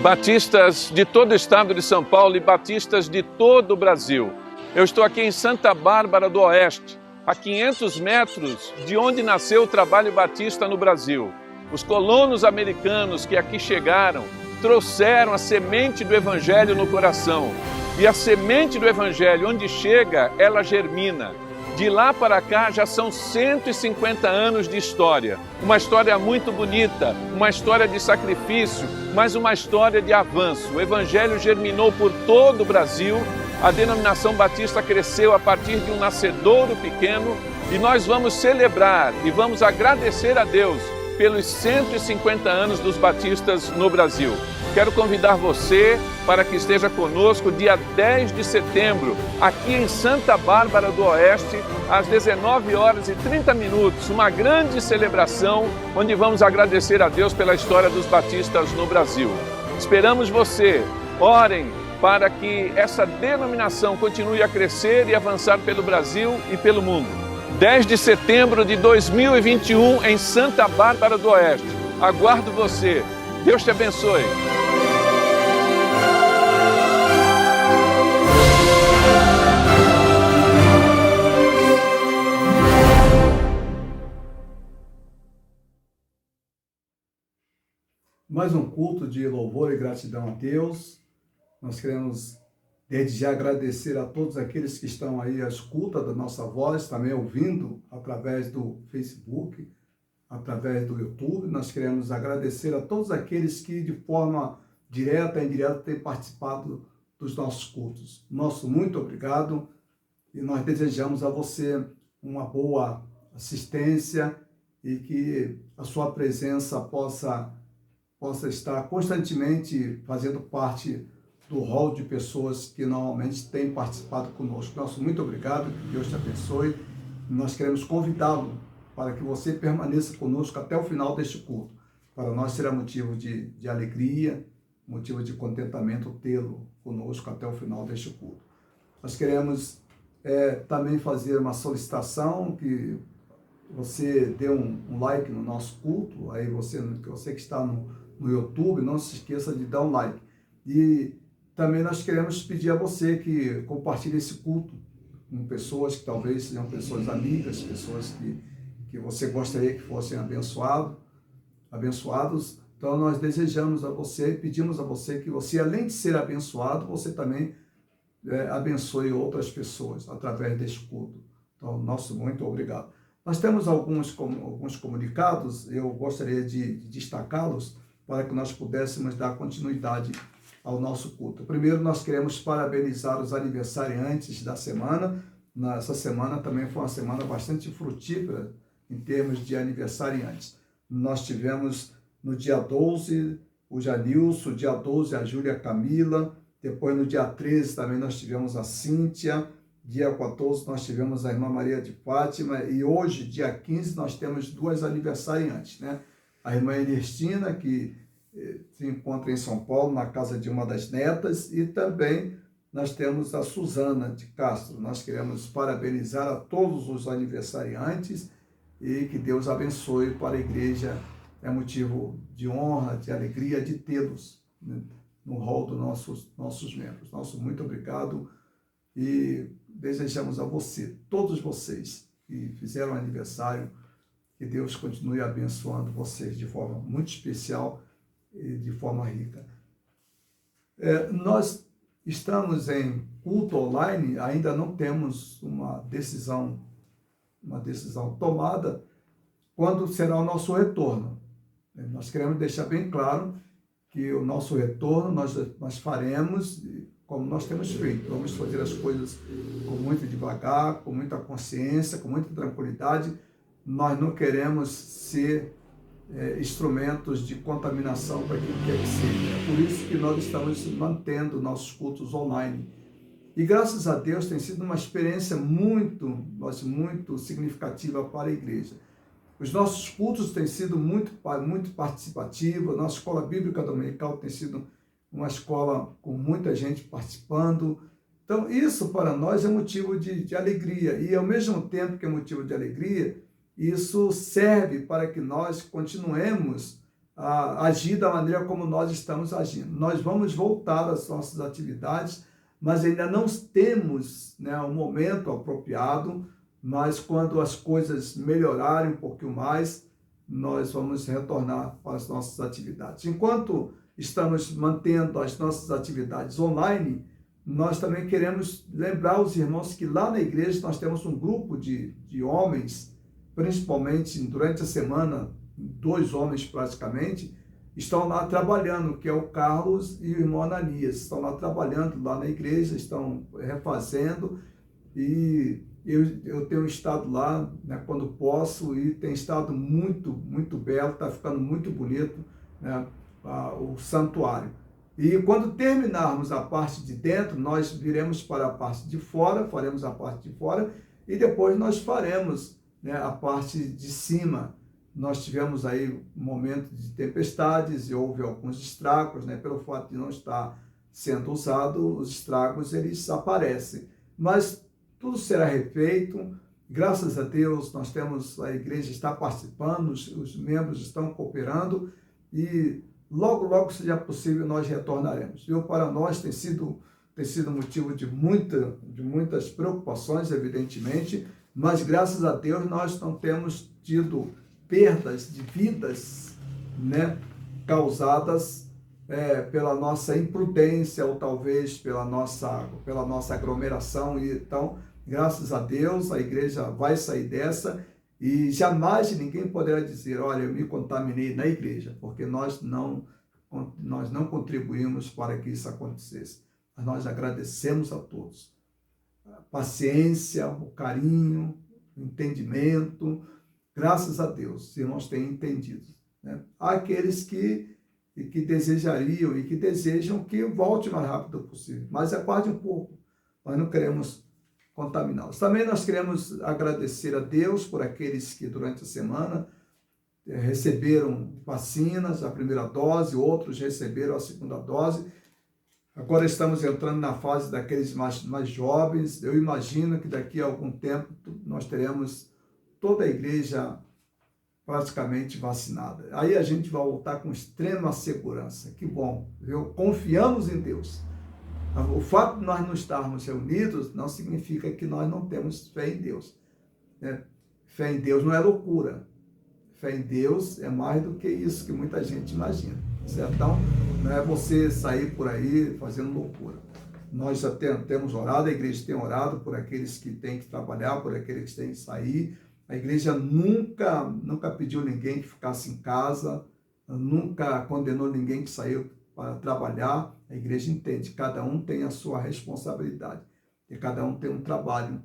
batistas de todo o estado de São Paulo e batistas de todo o Brasil. Eu estou aqui em Santa Bárbara do Oeste, a 500 metros de onde nasceu o trabalho batista no Brasil. Os colonos americanos que aqui chegaram trouxeram a semente do Evangelho no coração. E a semente do Evangelho, onde chega, ela germina. De lá para cá já são 150 anos de história. Uma história muito bonita, uma história de sacrifício, mas uma história de avanço. O Evangelho germinou por todo o Brasil, a denominação batista cresceu a partir de um nascedouro pequeno e nós vamos celebrar e vamos agradecer a Deus pelos 150 anos dos batistas no Brasil. Quero convidar você para que esteja conosco dia 10 de setembro, aqui em Santa Bárbara do Oeste, às 19h30, uma grande celebração onde vamos agradecer a Deus pela história dos batistas no Brasil. Esperamos você, orem para que essa denominação continue a crescer e avançar pelo Brasil e pelo mundo. 10 de setembro de 2021 em Santa Bárbara do Oeste. Aguardo você. Deus te abençoe. Mais um culto de louvor e gratidão a Deus. Nós queremos desde já agradecer a todos aqueles que estão aí à escuta da nossa voz, também ouvindo através do Facebook, através do YouTube. Nós queremos agradecer a todos aqueles que de forma direta e indireta têm participado dos nossos cultos. Nosso muito obrigado e nós desejamos a você uma boa assistência e que a sua presença possa estar constantemente fazendo parte do rol de pessoas que normalmente têm participado conosco. Nosso muito obrigado, que Deus te abençoe. Nós queremos convidá-lo para que você permaneça conosco até o final deste culto. Para nós será motivo de alegria, motivo de contentamento tê-lo conosco até o final deste culto. Nós queremos também fazer uma solicitação que você dê um like no nosso culto, aí você que está no YouTube, não se esqueça de dar um like. E também nós queremos pedir a você que compartilhe esse culto com pessoas que talvez sejam pessoas amigas, pessoas que você gostaria que fossem abençoados. Então nós desejamos a você e pedimos a você que você, além de ser abençoado, você também abençoe outras pessoas através deste culto. Então, nosso muito obrigado. Nós temos alguns comunicados, eu gostaria de destacá-los para que nós pudéssemos dar continuidade ao nosso culto. Primeiro, nós queremos parabenizar os aniversariantes da semana. Essa semana também foi uma semana bastante frutífera em termos de aniversariantes. Nós tivemos no dia 12 o Janilson, dia 12 a Júlia Camila, depois no dia 13 também nós tivemos a Cíntia, dia 14 nós tivemos a irmã Maria de Fátima e hoje, dia 15, nós temos duas aniversariantes, né? A irmã Ernestina, que se encontra em São Paulo, na casa de uma das netas, e também nós temos a Suzana de Castro. Nós queremos parabenizar a todos os aniversariantes e que Deus abençoe para a igreja. É motivo de honra, de alegria de tê-los, né, no rol dos nossos membros. Nosso muito obrigado e desejamos a você, todos vocês que fizeram aniversário, que Deus continue abençoando vocês de forma muito especial e de forma rica. Nós estamos em culto online, ainda não temos uma decisão tomada quando será o nosso retorno. Nós queremos deixar bem claro que o nosso retorno nós faremos como nós temos feito. Vamos fazer as coisas com muito devagar, com muita consciência, com muita tranquilidade. Nós não queremos ser instrumentos de contaminação para quem quer que seja. É por isso que nós estamos mantendo nossos cultos online. E graças a Deus tem sido uma experiência muito significativa para a igreja. Os nossos cultos têm sido muito participativos. Nossa escola bíblica dominical tem sido uma escola com muita gente participando. Então, isso para nós é motivo de alegria. E, ao mesmo tempo que é motivo de alegria, isso serve para que nós continuemos agir da maneira como nós estamos agindo. Nós vamos voltar às nossas atividades, mas ainda não temos, né, um momento apropriado, mas quando as coisas melhorarem um pouquinho mais, nós vamos retornar para as nossas atividades. Enquanto estamos mantendo as nossas atividades online, nós também queremos lembrar os irmãos que lá na igreja nós temos um grupo de homens, principalmente durante a semana, 2 homens praticamente, estão lá trabalhando, que é o Carlos e o irmão Ananias. Estão lá trabalhando lá na igreja, estão refazendo, e eu tenho estado lá, né, quando posso, e tem estado muito, muito belo, está ficando muito bonito, né, o santuário. E quando terminarmos a parte de dentro, nós viremos para a parte de fora, faremos a parte de fora, e depois nós faremos, né, a parte de cima. Nós tivemos aí um momento de tempestades e houve alguns estragos, né, pelo fato de não estar sendo usado, os estragos eles aparecem. Mas tudo será refeito, graças a Deus nós temos, a igreja está participando, os membros estão cooperando, e logo seja possível nós retornaremos. Para nós tem sido motivo de muitas preocupações, evidentemente, mas graças a Deus nós não temos tido perdas de vidas, né, causadas pela nossa imprudência ou talvez pela nossa aglomeração. E então, graças a Deus, a igreja vai sair dessa, e jamais ninguém poderá dizer, olha, eu me contaminei na igreja, porque nós não contribuímos para que isso acontecesse. Mas nós agradecemos a todos a paciência, o carinho, o entendimento. Graças a Deus, os irmãos têm entendido, né? Há aqueles que desejariam e que desejam que volte o mais rápido possível, mas aguarde um pouco, nós não queremos contaminá-los. Também nós queremos agradecer a Deus por aqueles que durante a semana receberam vacinas, a primeira dose, outros receberam a segunda dose. Agora estamos entrando na fase daqueles mais jovens. Eu imagino que daqui a algum tempo nós teremos toda a igreja praticamente vacinada. Aí a gente vai voltar com extrema segurança. Que bom, viu? Confiamos em Deus. O fato de nós não estarmos reunidos não significa que nós não temos fé em Deus, né? Fé em Deus não é loucura. Fé em Deus é mais do que isso que muita gente imagina, certo? Então, não é você sair por aí fazendo loucura. Nós já temos orado, a igreja tem orado por aqueles que têm que trabalhar, por aqueles que têm que sair. A igreja nunca pediu ninguém que ficasse em casa, nunca condenou ninguém que saiu para trabalhar. A igreja entende, cada um tem a sua responsabilidade, e cada um tem um trabalho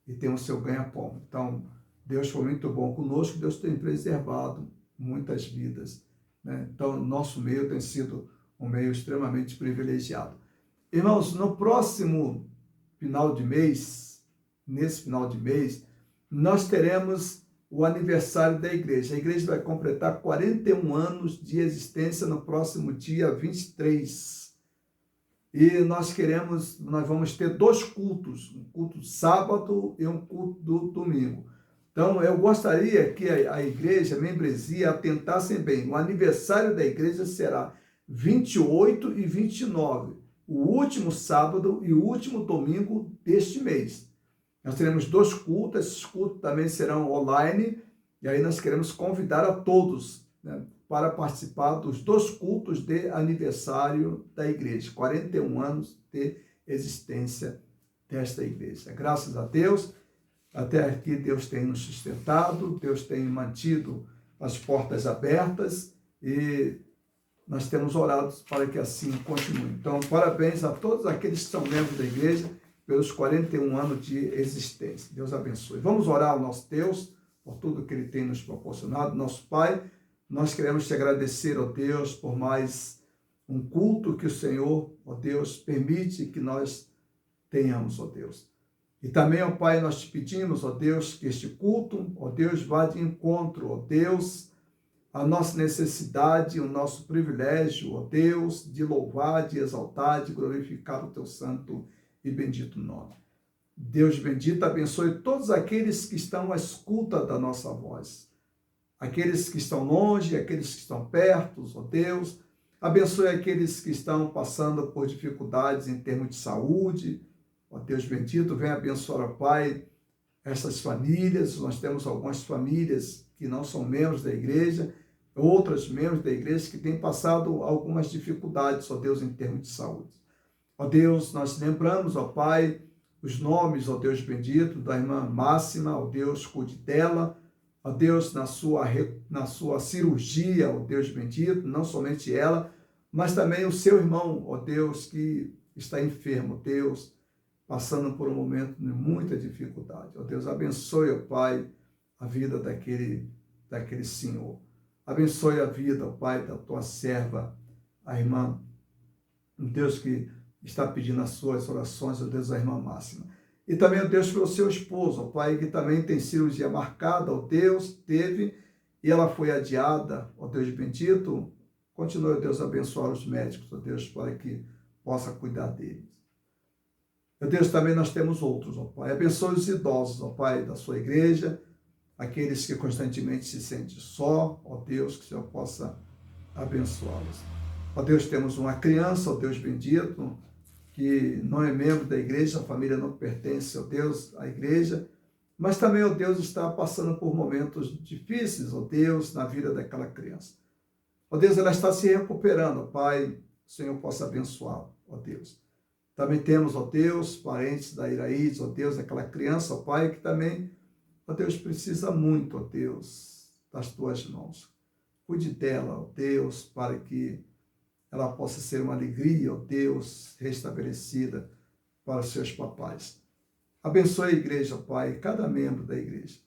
e tem o seu ganha-pão. Então, Deus foi muito bom conosco, Deus tem preservado muitas vidas, né? Então, nosso meio tem sido um meio extremamente privilegiado. Irmãos, no próximo final de mês, nesse final de mês, nós teremos o aniversário da igreja. A igreja vai completar 41 anos de existência no próximo dia 23. E nós vamos ter 2 cultos, um culto sábado e um culto do domingo. Então, eu gostaria que a igreja, a membresia, atentassem bem. O aniversário da igreja será 28 e 29, o último sábado e o último domingo deste mês. Nós teremos 2 cultos, esses cultos também serão online, e aí nós queremos convidar a todos, né, para participar dos 2 cultos de aniversário da igreja, 41 anos de existência desta igreja. Graças a Deus, até aqui Deus tem nos sustentado, Deus tem mantido as portas abertas, e nós temos orado para que assim continue. Então, parabéns a todos aqueles que são membros da igreja, pelos 41 anos de existência. Deus abençoe. Vamos orar ao nosso Deus por tudo que Ele tem nos proporcionado. Nosso Pai, nós queremos te agradecer, ó Deus, por mais um culto que o Senhor, ó Deus, permite que nós tenhamos, ó Deus. E também, ó Pai, nós te pedimos, ó Deus, que este culto, ó Deus, vá de encontro, ó Deus, a nossa necessidade, o nosso privilégio, ó Deus, de louvar, de exaltar, de glorificar o teu santo e bendito nome. Deus bendito, abençoe todos aqueles que estão à escuta da nossa voz. aqueles que estão longe, aqueles que estão perto, ó Deus. Abençoe aqueles que estão passando por dificuldades em termos de saúde, ó Deus bendito. Venha abençoar, ó Pai, essas famílias. Nós temos algumas famílias que não são membros da igreja, outras membros da igreja que têm passado algumas dificuldades, ó Deus, em termos de saúde. Ó Deus, nós lembramos, ó Pai, os nomes, ó Deus bendito, da irmã Máxima, ó Deus, cuide dela, ó Deus, na sua cirurgia, ó Deus bendito, não somente ela, mas também o seu irmão, ó Deus, que está enfermo, ó Deus, passando por um momento de muita dificuldade. Ó Deus, abençoe, ó Pai, a vida daquele senhor. Abençoe a vida, ó Pai, da tua serva, a irmã, um Deus que está pedindo as suas orações, ó Deus, a irmã Máxima. E também, ó Deus, pelo seu esposo, ó Pai, que também tem cirurgia marcada, ó Deus, teve, e ela foi adiada, ó Deus bendito. Continue, ó Deus, a abençoar os médicos, ó Deus, para que possa cuidar deles. Ó Deus, também nós temos outros, ó Pai. Abençoe os idosos, ó Pai, da sua igreja, aqueles que constantemente se sentem só, ó Deus, que o Senhor possa abençoá-los. Ó Deus, temos uma criança, ó Deus bendito, que não é membro da igreja, a família não pertence, ó Deus, à igreja, mas também, ó Deus, está passando por momentos difíceis, ó Deus, na vida daquela criança. Ó Deus, ela está se recuperando, ó Pai, o Senhor possa abençoá-la, ó Deus. Também temos, ó Deus, parentes da Iraíde, ó Deus, aquela criança, ó Pai, que também, ó Deus, precisa muito, ó Deus, das tuas mãos. Cuide dela, ó Deus, para que ela possa ser uma alegria, ó Deus, restabelecida para os seus papais. Abençoe a igreja, ó Pai, cada membro da igreja.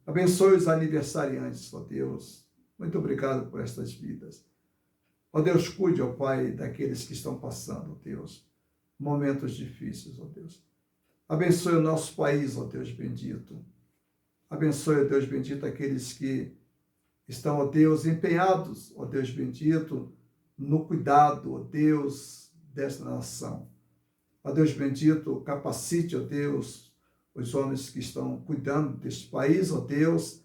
Abençoe os aniversariantes, ó Deus. Muito obrigado por estas vidas. Ó Deus, cuide, ó Pai, daqueles que estão passando, ó Deus, momentos difíceis, ó Deus. Abençoe o nosso país, ó Deus bendito. Abençoe, ó Deus bendito, aqueles que estão, ó Deus, empenhados, ó Deus bendito, no cuidado, ó Deus, desta nação. Ó Deus bendito, capacite, ó Deus, os homens que estão cuidando deste país, ó Deus,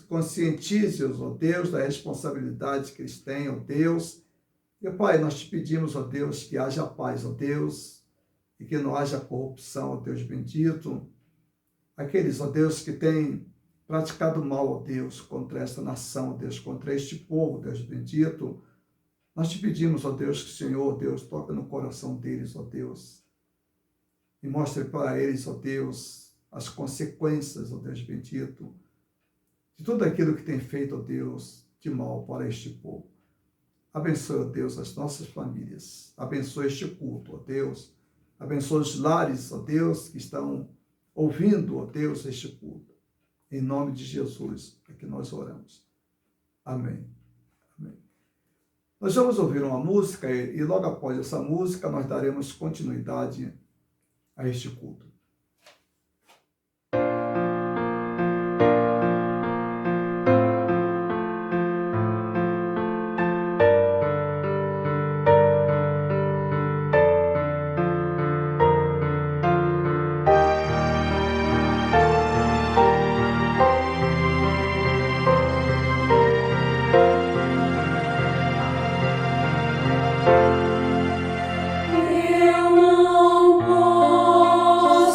conscientize-os, ó Deus, da responsabilidade que eles têm, ó Deus. E, Pai, nós te pedimos, ó Deus, que haja paz, ó Deus, e que não haja corrupção, ó Deus bendito. Aqueles, ó Deus, que têm praticado mal, ó Deus, contra esta nação, ó Deus, contra este povo, Deus bendito. Nós te pedimos, ó Deus, que o Senhor, ó Deus, toque no coração deles, ó Deus, e mostre para eles, ó Deus, as consequências, ó Deus bendito, de tudo aquilo que tem feito, ó Deus, de mal para este povo. Abençoe, ó Deus, as nossas famílias. Abençoe este culto, ó Deus. Abençoe os lares, ó Deus, que estão ouvindo, ó Deus, este culto. Em nome de Jesus é que nós oramos. Amém. Amém. Nós vamos ouvir uma música e logo após essa música nós daremos continuidade a este culto. Eu não posso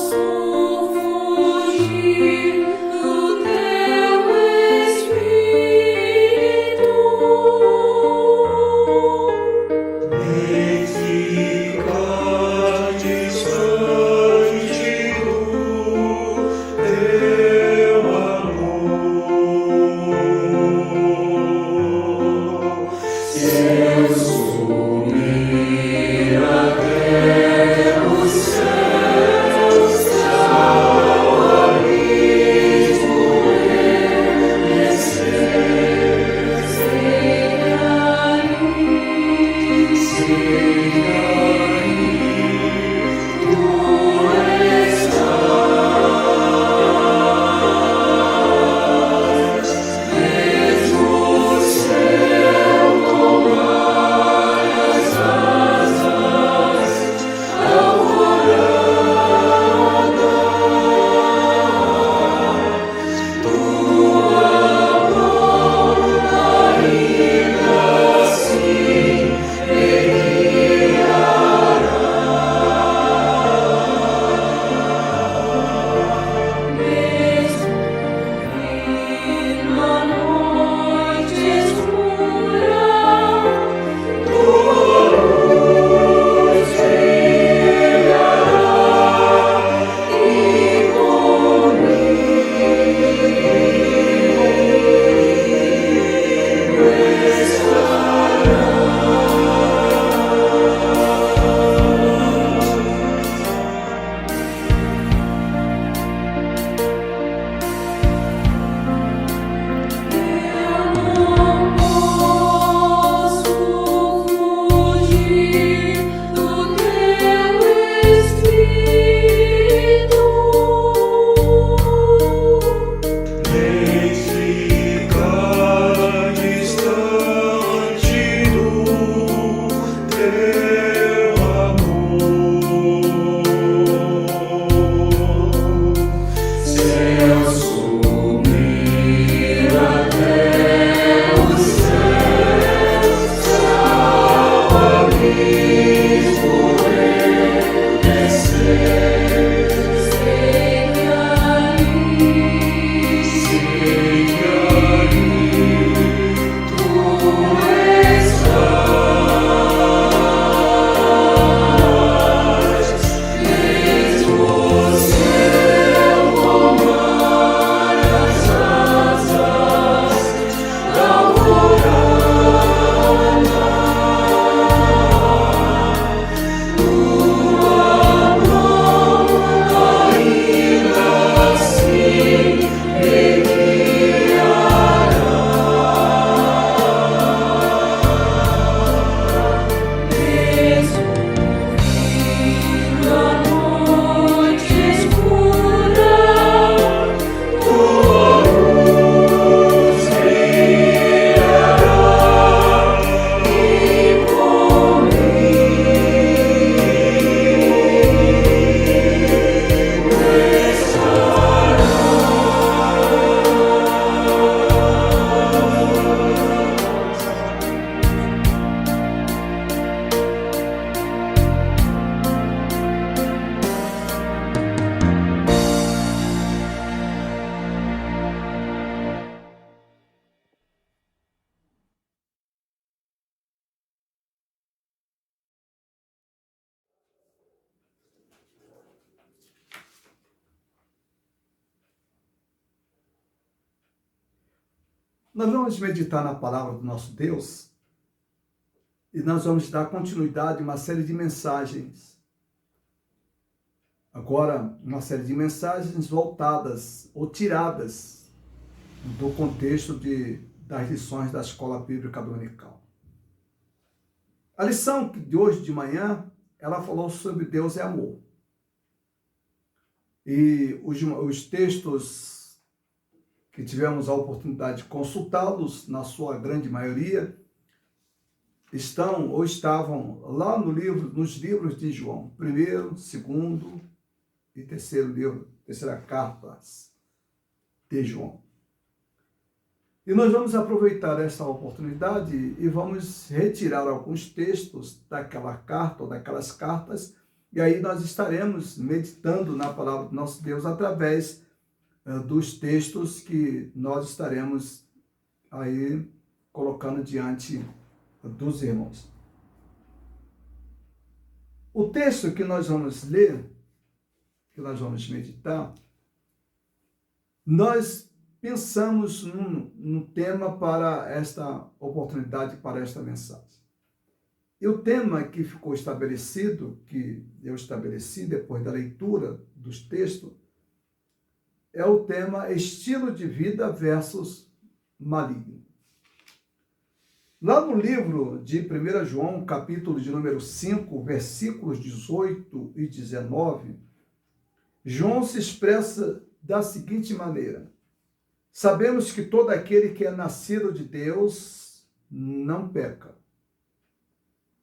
Nós vamos meditar na palavra do nosso Deus e nós vamos dar continuidade a uma série de mensagens. Agora, uma série de mensagens voltadas ou tiradas do contexto das lições da Escola Bíblica Dominical. A lição de hoje de manhã, ela falou sobre Deus é amor. E os textos que tivemos a oportunidade de consultá-los, na sua grande maioria, estão ou estavam lá nos livros de João, primeiro, segundo e terceira cartas de João. E nós vamos aproveitar essa oportunidade e vamos retirar alguns textos daquela carta ou daquelas cartas, e aí nós estaremos meditando na palavra do nosso Deus através dos textos que nós estaremos aí colocando diante dos irmãos. O texto que nós vamos ler, que nós vamos meditar, nós pensamos num tema para esta oportunidade, para esta mensagem. E o tema que ficou estabelecido, que eu estabeleci depois da leitura dos textos, é o tema estilo de vida versus maligno. Lá no livro de 1 João, capítulo de número 5, versículos 18 e 19, João se expressa da seguinte maneira: sabemos que todo aquele que é nascido de Deus não peca,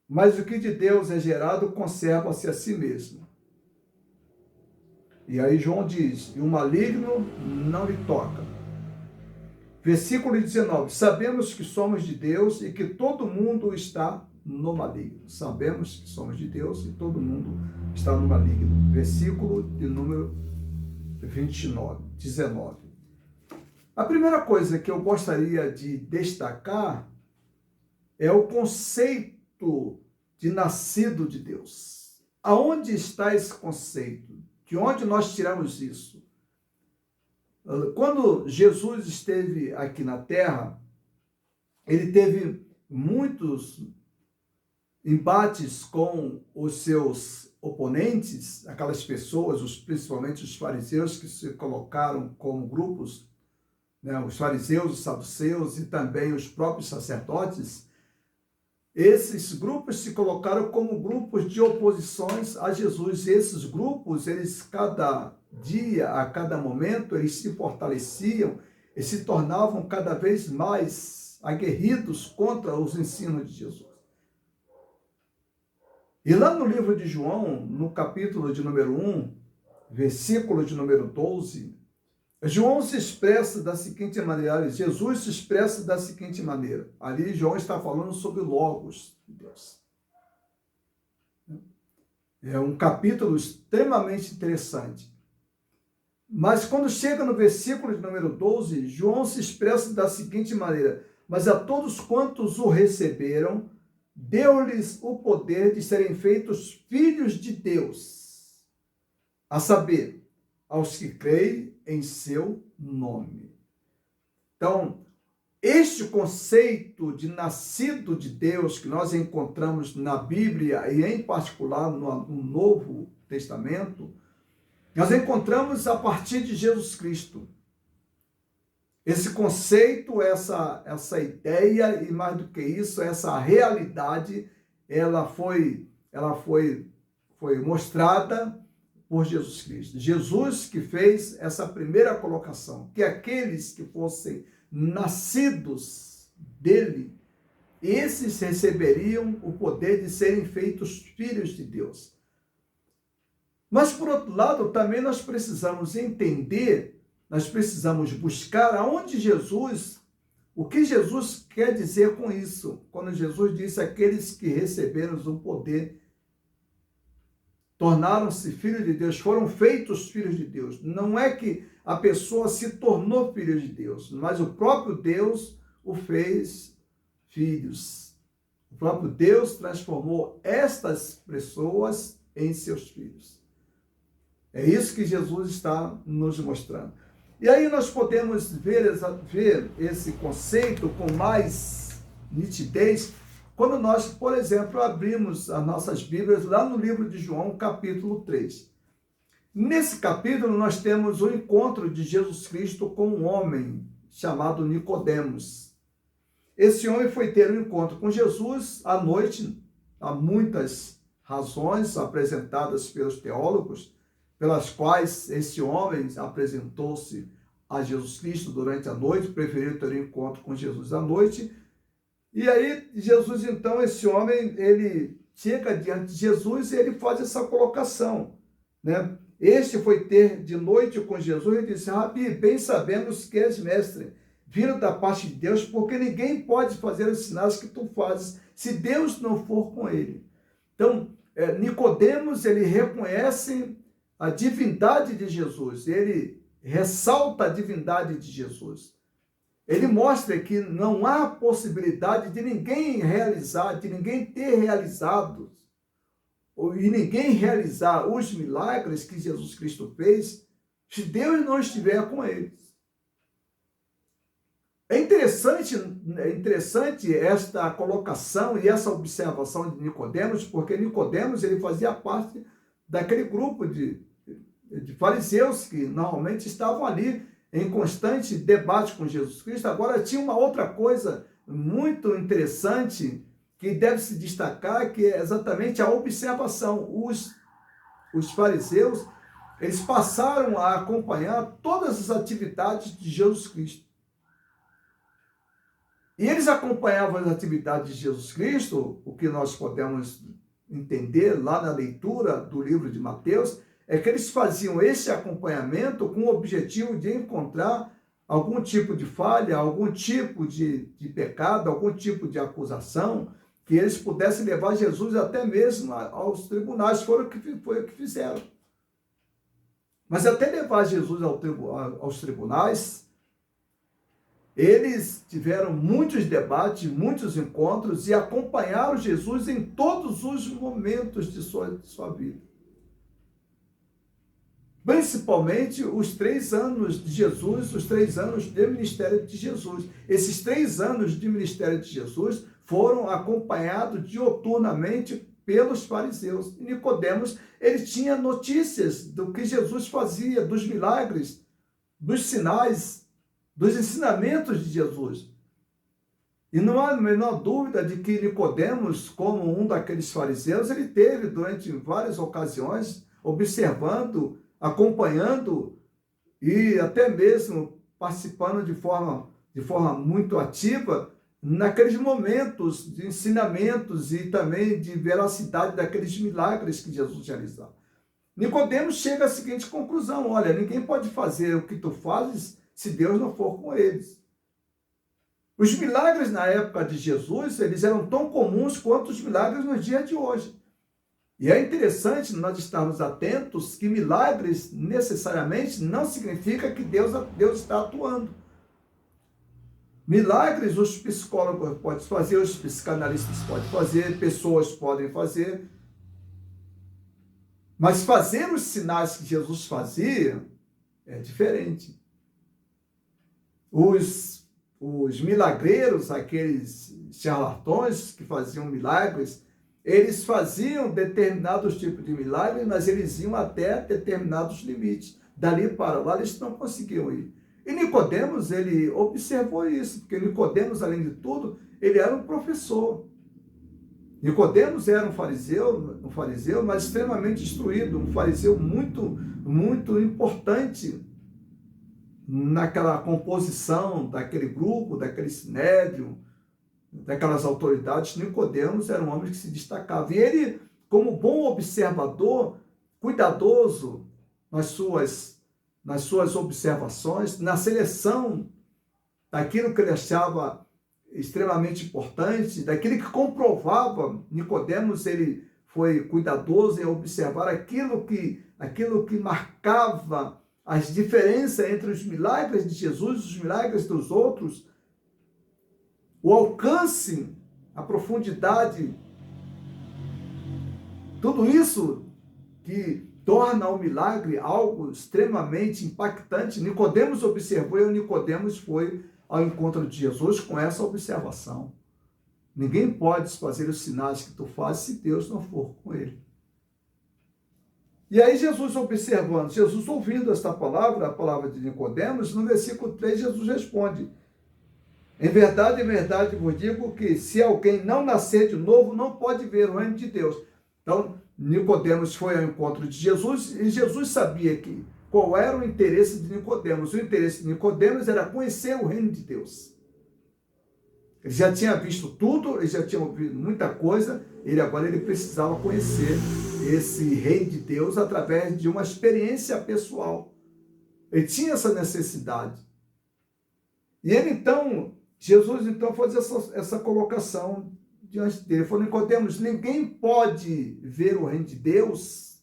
mas o que de Deus é gerado conserva-se a si mesmo. E aí João diz, e o maligno não lhe toca. Versículo 19, sabemos que somos de Deus e que todo mundo está no maligno. Sabemos que somos de Deus e todo mundo está no maligno. Versículo de número 19. A primeira coisa que eu gostaria de destacar é o conceito de nascido de Deus. Aonde está esse conceito? De onde nós tiramos isso? Quando Jesus esteve aqui na Terra, ele teve muitos embates com os seus oponentes, aquelas pessoas, principalmente os fariseus, que se colocaram como grupos, né, os fariseus, os saduceus e também os próprios sacerdotes. Esses grupos se colocaram como grupos de oposições a Jesus. E esses grupos, eles cada dia, a cada momento, eles se fortaleciam e se tornavam cada vez mais aguerridos contra os ensinos de Jesus. E lá no livro de João, no capítulo de número 1, versículo de número 12, João se expressa da seguinte maneira, Jesus se expressa da seguinte maneira. Ali João está falando sobre o Logos de Deus. É um capítulo extremamente interessante. Mas quando chega no versículo de número 12, João se expressa da seguinte maneira: mas a todos quantos o receberam, deu-lhes o poder de serem feitos filhos de Deus, a saber, aos que creem em seu nome. Então, este conceito de nascido de Deus que nós encontramos na Bíblia e em particular no Novo Testamento, nós encontramos a partir de Jesus Cristo. Esse conceito, essa ideia e mais do que isso, essa realidade, ela foi mostrada por Jesus Cristo. Jesus que fez essa primeira colocação, que aqueles que fossem nascidos dele, esses receberiam o poder de serem feitos filhos de Deus. Mas, por outro lado, também nós precisamos entender, nós precisamos buscar aonde Jesus, o que Jesus quer dizer com isso, quando Jesus disse aqueles que receberam o poder tornaram-se filhos de Deus, foram feitos filhos de Deus. Não é que a pessoa se tornou filho de Deus, mas o próprio Deus o fez filhos. O próprio Deus transformou estas pessoas em seus filhos. É isso que Jesus está nos mostrando. E aí nós podemos ver esse conceito com mais nitidez quando nós, por exemplo, abrimos as nossas Bíblias lá no livro de João, capítulo 3. Nesse capítulo nós temos o encontro de Jesus Cristo com um homem chamado Nicodemos. Esse homem foi ter um encontro com Jesus à noite. Há muitas razões apresentadas pelos teólogos pelas quais esse homem apresentou-se a Jesus Cristo durante a noite, preferiu ter um encontro com Jesus à noite. E aí Jesus, então, esse homem, ele chega diante de Jesus e ele faz essa colocação, né? Este foi ter de noite com Jesus e disse: Rabi, bem sabemos que és mestre, vindo da parte de Deus, porque ninguém pode fazer os sinais que tu fazes, se Deus não for com ele. Então, Nicodemos, ele reconhece a divindade de Jesus, ele ressalta a divindade de Jesus. Ele mostra que não há possibilidade de ninguém realizar, de ninguém ter realizado, e ninguém realizar os milagres que Jesus Cristo fez, se Deus não estiver com eles. É interessante esta colocação e essa observação de Nicodemos, porque Nicodemos ele fazia parte daquele grupo de fariseus que normalmente estavam ali em constante debate com Jesus Cristo. Agora tinha uma outra coisa muito interessante que deve se destacar, que é exatamente a observação. Os fariseus, eles passaram a acompanhar todas as atividades de Jesus Cristo. E eles acompanhavam as atividades de Jesus Cristo, o que nós podemos entender lá na leitura do livro de Mateus, é que eles faziam esse acompanhamento com o objetivo de encontrar algum tipo de falha, algum tipo de pecado, algum tipo de acusação, que eles pudessem levar Jesus até mesmo aos tribunais. Foi o que fizeram. Mas até levar Jesus aos tribunais, eles tiveram muitos debates, muitos encontros e acompanharam Jesus em todos os momentos de sua vida. Principalmente os 3 anos de Jesus, os 3 anos de ministério de Jesus. Esses 3 anos de ministério de Jesus foram acompanhados dioturnamente pelos fariseus. E Nicodemos, ele tinha notícias do que Jesus fazia, dos milagres, dos sinais, dos ensinamentos de Jesus. E não há a menor dúvida de que Nicodemos, como um daqueles fariseus, ele teve durante várias ocasiões observando, acompanhando e até mesmo participando de forma muito ativa naqueles momentos de ensinamentos e também de veracidade daqueles milagres que Jesus realizava. Nicodemos chega à seguinte conclusão: olha, ninguém pode fazer o que tu fazes se Deus não for com eles. Os milagres na época de Jesus, eles eram tão comuns quanto os milagres nos dias de hoje. E é interessante nós estarmos atentos que milagres necessariamente não significa que Deus está atuando. Milagres os psicólogos podem fazer, os psicanalistas podem fazer, pessoas podem fazer. Mas fazer os sinais que Jesus fazia é diferente. Os milagreiros, aqueles charlatões que faziam milagres, eles faziam determinados tipos de milagres, mas eles iam até determinados limites. Dali para lá eles não conseguiam ir. E Nicodemos, ele observou isso, porque Nicodemos, além de tudo, ele era um professor. Nicodemos era um fariseu, mas extremamente instruído, um fariseu muito, muito importante naquela composição daquele grupo, daquele sinédrio, daquelas autoridades. Nicodemos era um homem que se destacava. E ele, como bom observador, cuidadoso nas suas observações, na seleção daquilo que ele achava extremamente importante, daquilo que comprovava. Nicodemos, ele foi cuidadoso em observar aquilo que marcava as diferenças entre os milagres de Jesus e os milagres dos outros, o alcance, a profundidade, tudo isso que torna o milagre algo extremamente impactante. Nicodemos observou e Nicodemos foi ao encontro de Jesus com essa observação. Ninguém pode fazer os sinais que tu fazes se Deus não for com ele. E aí Jesus observando, Jesus ouvindo esta palavra, a palavra de Nicodemos, no versículo 3 Jesus responde: em verdade vos digo que se alguém não nascer de novo, não pode ver o reino de Deus. Então, Nicodemos foi ao encontro de Jesus e Jesus sabia qual era o interesse de Nicodemos. O interesse de Nicodemos era conhecer o reino de Deus. Ele já tinha visto tudo, ele já tinha ouvido muita coisa, agora ele precisava conhecer esse reino de Deus através de uma experiência pessoal. Ele tinha essa necessidade. E Jesus faz essa colocação diante dele. Ele falou: Nicodemos, ninguém pode ver o reino de Deus,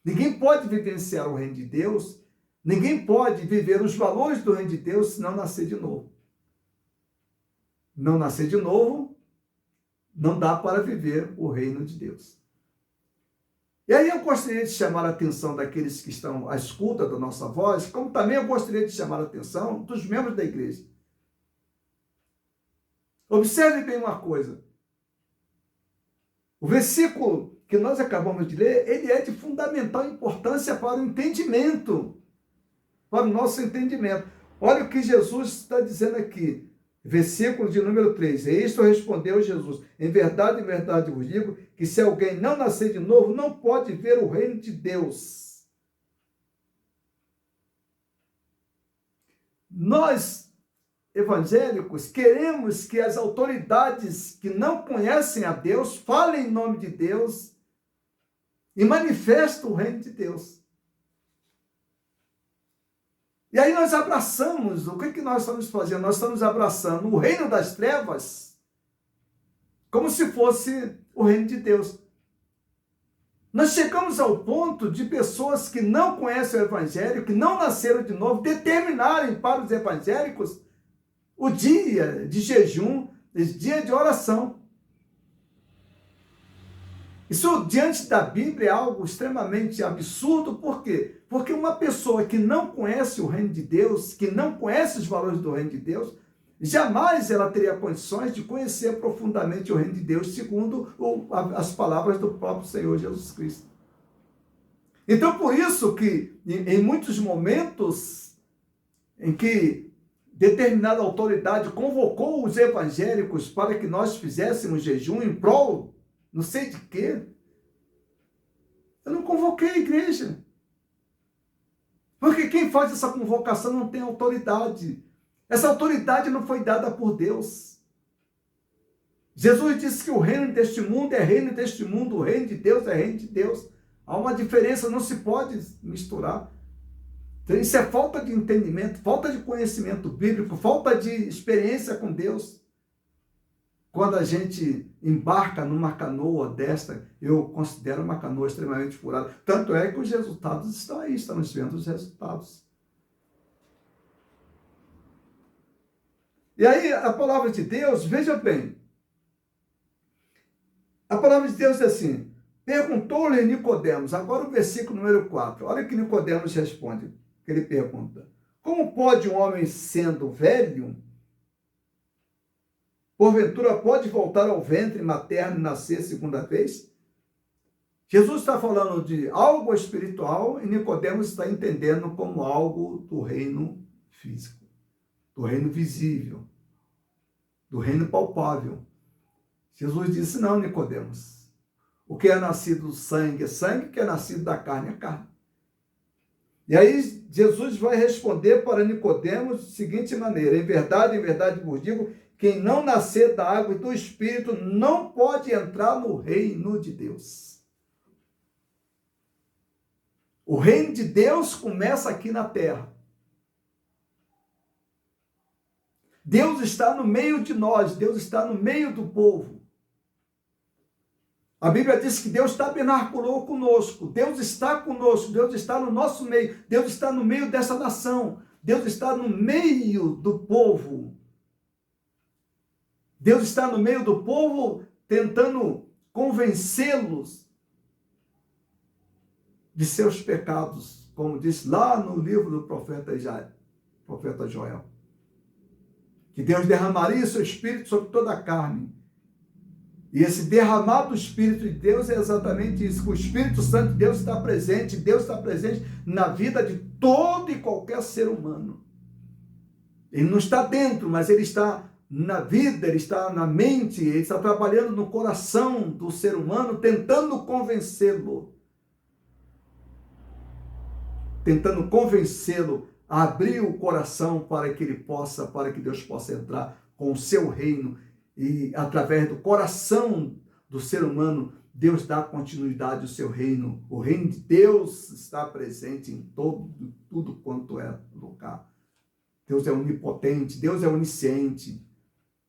ninguém pode vivenciar o reino de Deus, ninguém pode viver os valores do reino de Deus se não nascer de novo. Não nascer de novo, não dá para viver o reino de Deus. E aí eu gostaria de chamar a atenção daqueles que estão à escuta da nossa voz, como também eu gostaria de chamar a atenção dos membros da igreja. Observe bem uma coisa. O versículo que nós acabamos de ler, ele é de fundamental importância para o entendimento, para o nosso entendimento. Olha o que Jesus está dizendo aqui. Versículo de número 3. E isto respondeu Jesus: em verdade vos digo que se alguém não nascer de novo, não pode ver o reino de Deus. Nós, evangélicos, queremos que as autoridades que não conhecem a Deus falem em nome de Deus e manifestem o reino de Deus. E aí nós abraçamos, o que nós estamos fazendo? Nós estamos abraçando o reino das trevas como se fosse o reino de Deus. Nós chegamos ao ponto de pessoas que não conhecem o evangelho, que não nasceram de novo, determinarem para os evangélicos o dia de jejum, o dia de oração. Isso, diante da Bíblia, é algo extremamente absurdo. Por quê? Porque uma pessoa que não conhece o reino de Deus, que não conhece os valores do reino de Deus, jamais ela teria condições de conhecer profundamente o reino de Deus, segundo as palavras do próprio Senhor Jesus Cristo. Então, por isso que, em muitos momentos em que determinada autoridade convocou os evangélicos para que nós fizéssemos jejum em prol não sei de quê, eu não convoquei a igreja. Porque quem faz essa convocação não tem autoridade. Essa autoridade não foi dada por Deus. Jesus disse que o reino deste mundo é reino deste mundo, o reino de Deus é reino de Deus. Há uma diferença, não se pode misturar. Então, isso é falta de entendimento, falta de conhecimento bíblico, falta de experiência com Deus. Quando a gente embarca numa canoa desta, eu considero uma canoa extremamente furada. Tanto é que os resultados estão aí, estamos vendo os resultados. E aí, a palavra de Deus, veja bem, a palavra de Deus é assim: perguntou-lhe Nicodemos, agora o versículo número 4, olha o que Nicodemos responde, que ele pergunta: como pode um homem sendo velho, porventura pode voltar ao ventre materno e nascer segunda vez? Jesus está falando de algo espiritual e Nicodemos está entendendo como algo do reino físico, do reino visível, do reino palpável. Jesus disse: não, Nicodemos, o que é nascido do sangue é sangue, o que é nascido da carne é carne. E aí Jesus vai responder para Nicodemos da seguinte maneira: em verdade vos digo, quem não nascer da água e do Espírito não pode entrar no reino de Deus. O reino de Deus começa aqui na terra. Deus está no meio de nós, Deus está no meio do povo. A Bíblia diz que Deus tabernaculou conosco, Deus está conosco, Deus está no nosso meio, Deus está no meio dessa nação, Deus está no meio do povo. Deus está no meio do povo tentando convencê-los de seus pecados, como diz lá no livro do profeta Joel. Que Deus derramaria o seu Espírito sobre toda a carne. E esse derramar do Espírito de Deus é exatamente isso, que o Espírito Santo de Deus está presente na vida de todo e qualquer ser humano. Ele não está dentro, mas ele está na vida, ele está na mente, ele está trabalhando no coração do ser humano, tentando convencê-lo a abrir o coração para que Deus possa entrar com o seu reino. E através do coração do ser humano, Deus dá continuidade ao seu reino. O reino de Deus está presente em tudo quanto é lugar. Deus é onipotente, Deus é onisciente.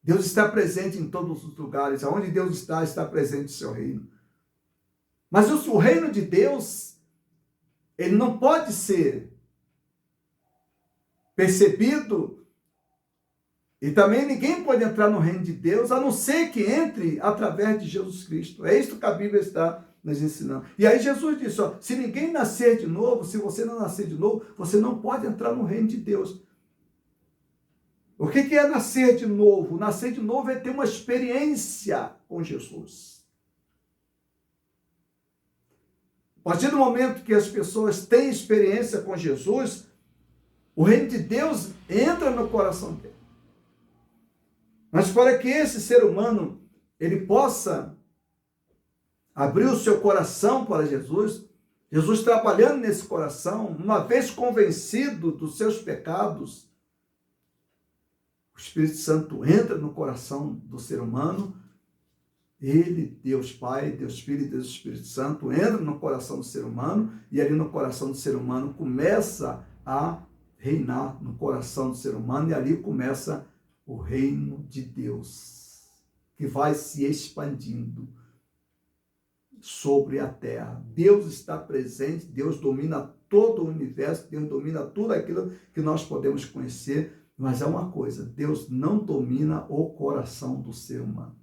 Deus está presente em todos os lugares. Aonde Deus está presente o seu reino. Mas o reino de Deus, ele não pode ser percebido. E também ninguém pode entrar no reino de Deus, a não ser que entre através de Jesus Cristo. É isso que a Bíblia está nos ensinando. E aí Jesus disse, se ninguém nascer de novo, se você não nascer de novo, você não pode entrar no reino de Deus. O que é nascer de novo? Nascer de novo é ter uma experiência com Jesus. A partir do momento que as pessoas têm experiência com Jesus, o reino de Deus entra no coração dele. Mas para que esse ser humano ele possa abrir o seu coração para Jesus, Jesus trabalhando nesse coração, uma vez convencido dos seus pecados, o Espírito Santo entra no coração do ser humano, ele, Deus Pai, Deus Filho e Deus Espírito Santo, entra no coração do ser humano, e ali no coração do ser humano começa a reinar no coração do ser humano, e ali começa o reino de Deus, que vai se expandindo sobre a terra. Deus está presente, Deus domina todo o universo, Deus domina tudo aquilo que nós podemos conhecer, mas é uma coisa, Deus não domina o coração do ser humano.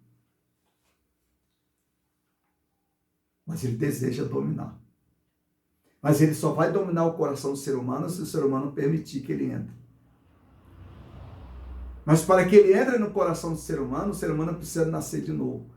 Mas ele deseja dominar. Mas ele só vai dominar o coração do ser humano se o ser humano permitir que ele entre. Mas para que ele entre no coração do ser humano, o ser humano precisa nascer de novo.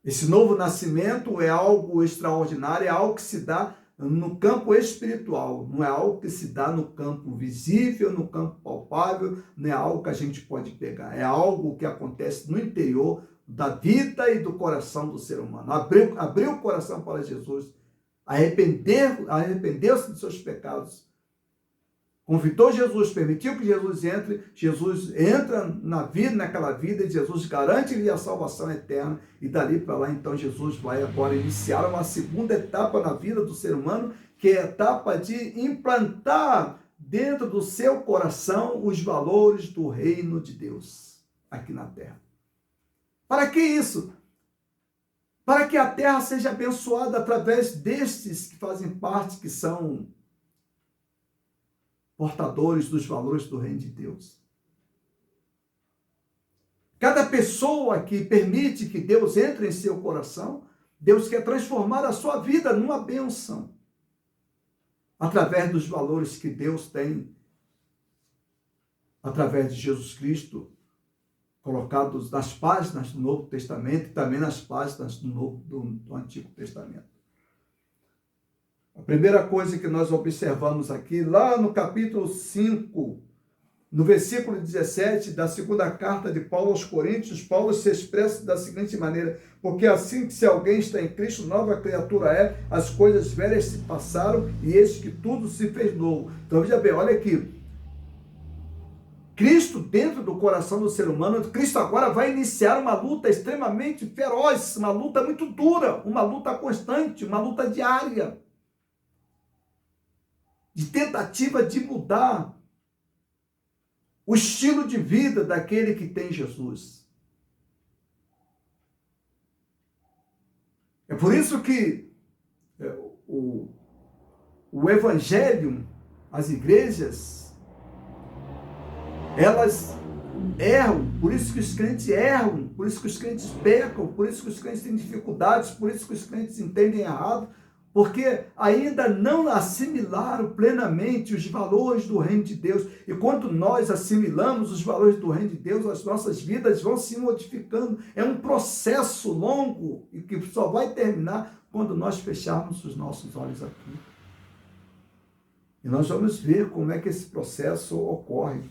Esse novo nascimento é algo extraordinário, é algo que se dá no campo espiritual, não é algo que se dá no campo visível, no campo palpável, não é algo que a gente pode pegar, é algo que acontece no interior da vida e do coração do ser humano. Abriu o coração para Jesus, arrependeu-se de seus pecados, convidou Jesus, permitiu que Jesus entre, Jesus entra naquela vida e Jesus garante-lhe a salvação eterna, e dali para lá então Jesus vai agora iniciar uma segunda etapa na vida do ser humano, que é a etapa de implantar dentro do seu coração os valores do reino de Deus aqui na terra. Para que isso? Para que a terra seja abençoada através destes que fazem parte, que são portadores dos valores do reino de Deus. Cada pessoa que permite que Deus entre em seu coração, Deus quer transformar a sua vida numa bênção, através dos valores que Deus tem, através de Jesus Cristo, colocados nas páginas do Novo Testamento e também nas páginas do Antigo Testamento. A primeira coisa que nós observamos aqui, lá no capítulo 5, no versículo 17 da segunda carta de Paulo aos Coríntios, Paulo se expressa da seguinte maneira: porque assim que se alguém está em Cristo, nova criatura é, as coisas velhas se passaram e eis que tudo se fez novo. Então veja bem, olha aqui, Cristo dentro do coração do ser humano, Cristo agora vai iniciar uma luta extremamente feroz, uma luta muito dura, uma luta constante, uma luta diária, de tentativa de mudar o estilo de vida daquele que tem Jesus. É por isso que o Evangelho, as igrejas, elas erram, por isso que os crentes erram, por isso que os crentes pecam, por isso que os crentes têm dificuldades, por isso que os crentes entendem errado, porque ainda não assimilaram plenamente os valores do reino de Deus. E quando nós assimilamos os valores do reino de Deus, as nossas vidas vão se modificando. É um processo longo e que só vai terminar quando nós fecharmos os nossos olhos aqui. E nós vamos ver como é que esse processo ocorre.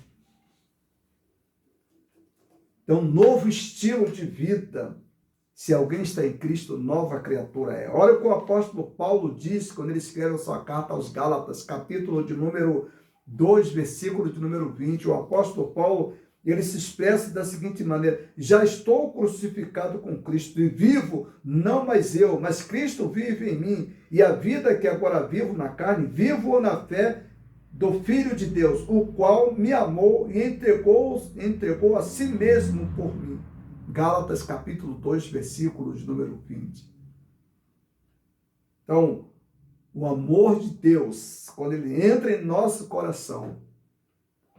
Então, novo estilo de vida. Se alguém está em Cristo, nova criatura é. Olha o que o apóstolo Paulo diz quando ele escreve a sua carta aos Gálatas, capítulo de número 2, versículo de número 20. O apóstolo Paulo, ele se expressa da seguinte maneira: já estou crucificado com Cristo e vivo, não mais eu, mas Cristo vive em mim. E a vida que agora vivo na carne, vivo na fé do Filho de Deus, o qual me amou e entregou a si mesmo por mim. Gálatas capítulo 2, versículo de número 20. Então, o amor de Deus, quando ele entra em nosso coração,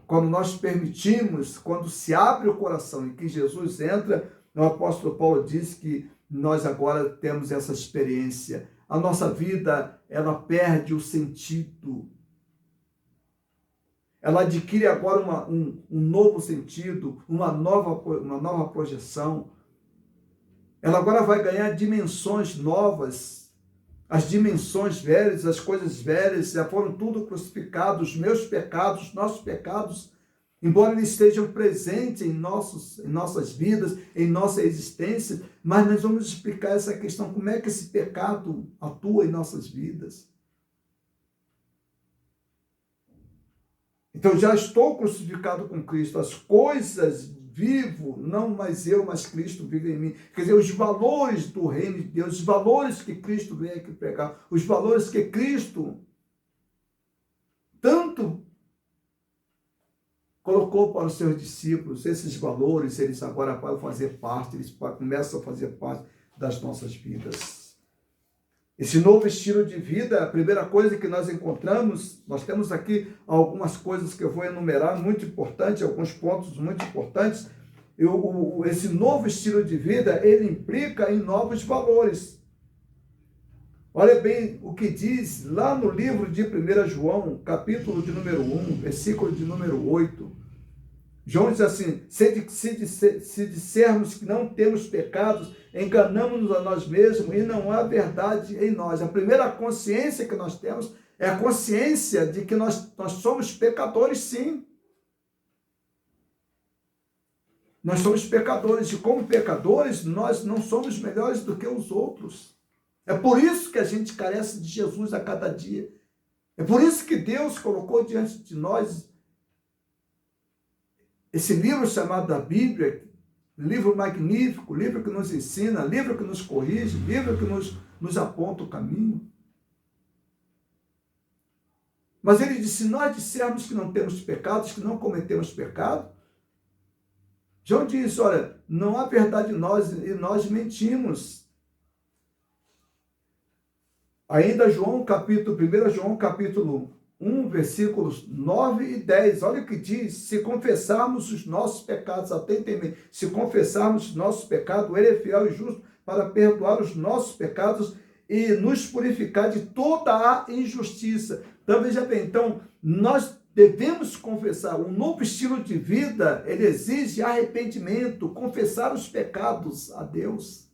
quando nós permitimos, quando se abre o coração e que Jesus entra, o apóstolo Paulo diz que nós agora temos essa experiência. A nossa vida, ela perde o sentido. Ela adquire agora um novo sentido, uma nova projeção. Ela agora vai ganhar dimensões novas. As dimensões velhas, as coisas velhas, já foram tudo crucificados. Os meus pecados, nossos pecados, embora eles estejam presentes em nossas vidas, em nossa existência, mas nós vamos explicar essa questão, como é que esse pecado atua em nossas vidas. Então, já estou crucificado com Cristo, as coisas vivo, não mais eu, mas Cristo vive em mim. Quer dizer, os valores do reino de Deus, os valores que Cristo veio aqui pregar, os valores que Cristo tanto colocou para os seus discípulos, esses valores, eles agora vão fazer parte, eles começam a fazer parte das nossas vidas. Esse novo estilo de vida, a primeira coisa que nós encontramos, nós temos aqui algumas coisas que eu vou enumerar, muito importantes, alguns pontos muito importantes. Esse novo estilo de vida, ele implica em novos valores. Olha bem o que diz lá no livro de 1 João, capítulo de número 1, versículo de número 8. João diz assim: se dissermos que não temos pecados, enganamos-nos a nós mesmos e não há verdade em nós. A primeira consciência que nós temos é a consciência de que nós somos pecadores, sim. Nós somos pecadores e como pecadores nós não somos melhores do que os outros. É por isso que a gente carece de Jesus a cada dia. É por isso que Deus colocou diante de nós esse livro chamado da Bíblia, livro magnífico, livro que nos ensina, livro que nos corrige, livro que nos aponta o caminho. Mas ele disse: se nós dissermos que não temos pecados, que não cometemos pecado, João diz: olha, não há verdade em nós e nós mentimos. Ainda 1 João capítulo 1, versículos 9 e 10, olha o que diz: se confessarmos os nossos pecados, atentem bem, se confessarmos os nossos pecados, ele é fiel e justo para perdoar os nossos pecados e nos purificar de toda a injustiça. Então, veja bem, nós devemos confessar. Um novo estilo de vida, ele exige arrependimento, confessar os pecados a Deus.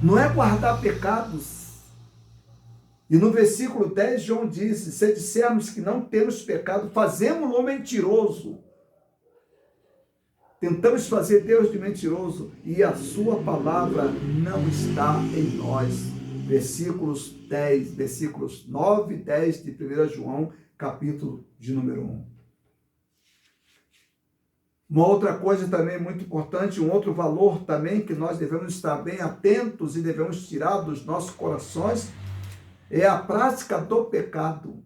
Não é guardar pecados. E no versículo 10, João disse: se dissermos que não temos pecado, fazemos-lo mentiroso. Tentamos fazer Deus de mentiroso e a sua palavra não está em nós. Versículos 9 e 10 de 1 João, capítulo de número 1. Uma outra coisa também muito importante, um outro valor também que nós devemos estar bem atentos e devemos tirar dos nossos corações, é a prática do pecado.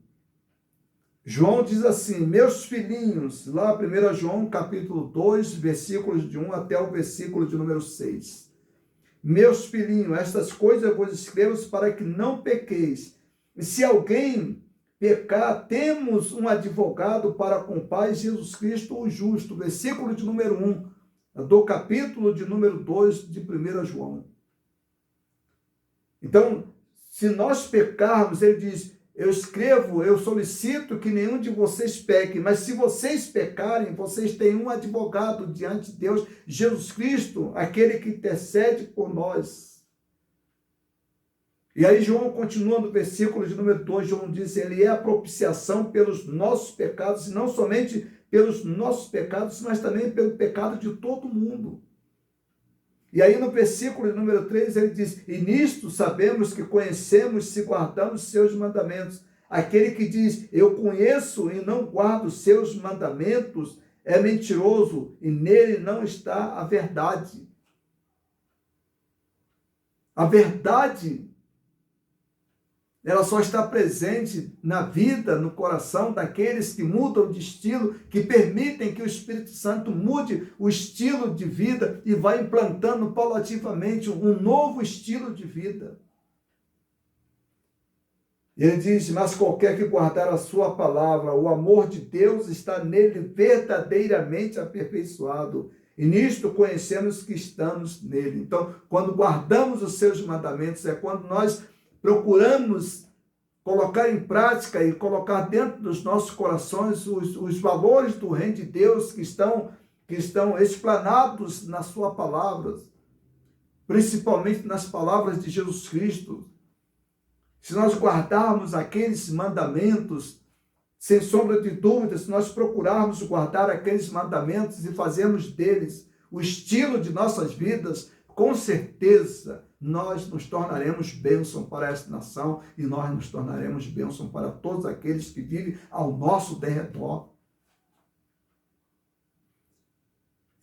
João diz assim: meus filhinhos, lá 1 João capítulo 2, versículos de 1 até o versículo de número 6. Meus filhinhos, estas coisas eu vos escrevo para que não pequeis. E se alguém pecar, temos um advogado para com o Pai, Jesus Cristo o justo. Versículo de número 1, do capítulo de número 2 de 1 João. Então, se nós pecarmos, ele diz, eu solicito que nenhum de vocês peque, mas se vocês pecarem, vocês têm um advogado diante de Deus, Jesus Cristo, aquele que intercede por nós. E aí João continua no versículo de número 2, João diz, ele é a propiciação pelos nossos pecados, e não somente pelos nossos pecados, mas também pelo pecado de todo mundo. E aí no versículo de número 3 ele diz, e nisto sabemos que conhecemos se guardamos seus mandamentos. Aquele que diz, eu conheço e não guardo seus mandamentos, é mentiroso e nele não está a verdade. A verdade, ela só está presente na vida, no coração daqueles que mudam de estilo, que permitem que o Espírito Santo mude o estilo de vida e vai implantando paulativamente um novo estilo de vida. Ele diz, mas qualquer que guardar a sua palavra, o amor de Deus está nele verdadeiramente aperfeiçoado. E nisto conhecemos que estamos nele. Então, quando guardamos os seus mandamentos, é quando nós procuramos colocar em prática e colocar dentro dos nossos corações os valores do reino de Deus que estão explanados na sua palavra, principalmente nas palavras de Jesus Cristo. Se nós guardarmos aqueles mandamentos, sem sombra de dúvida, se nós procurarmos guardar aqueles mandamentos e fazermos deles o estilo de nossas vidas, com certeza nós nos tornaremos bênção para esta nação e nós nos tornaremos bênção para todos aqueles que vivem ao nosso derredor.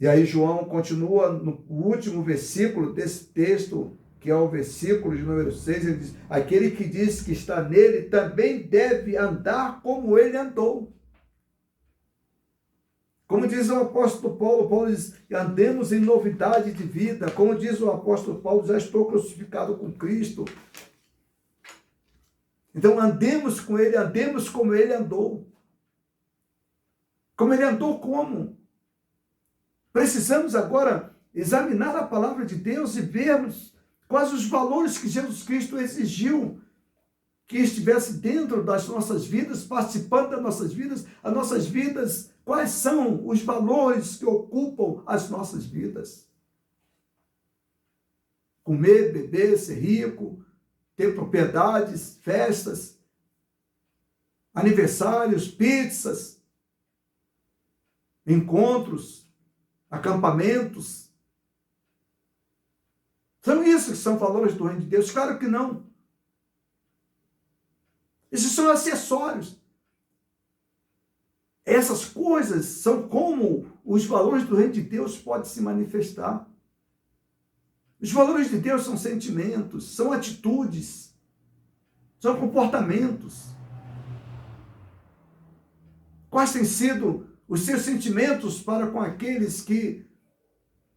E aí João continua no último versículo desse texto, que é o versículo de número 6, ele diz, aquele que diz que está nele também deve andar como ele andou. Como diz o apóstolo Paulo, Paulo diz, andemos em novidade de vida. Como diz o apóstolo Paulo, já estou crucificado com Cristo. Então andemos com ele, andemos como ele andou. Como ele andou como? Precisamos agora examinar a palavra de Deus e vermos quais os valores que Jesus Cristo exigiu que estivesse dentro das nossas vidas, participando das nossas vidas, as nossas vidas, quais são os valores que ocupam as nossas vidas. Comer, beber, ser rico, ter propriedades, festas, aniversários, pizzas, encontros, acampamentos. São isso que são valores do reino de Deus? Claro que não. Esses são acessórios. Essas coisas são como os valores do reino de Deus podem se manifestar. Os valores de Deus são sentimentos, são atitudes, são comportamentos. Quais têm sido os seus sentimentos para com aqueles que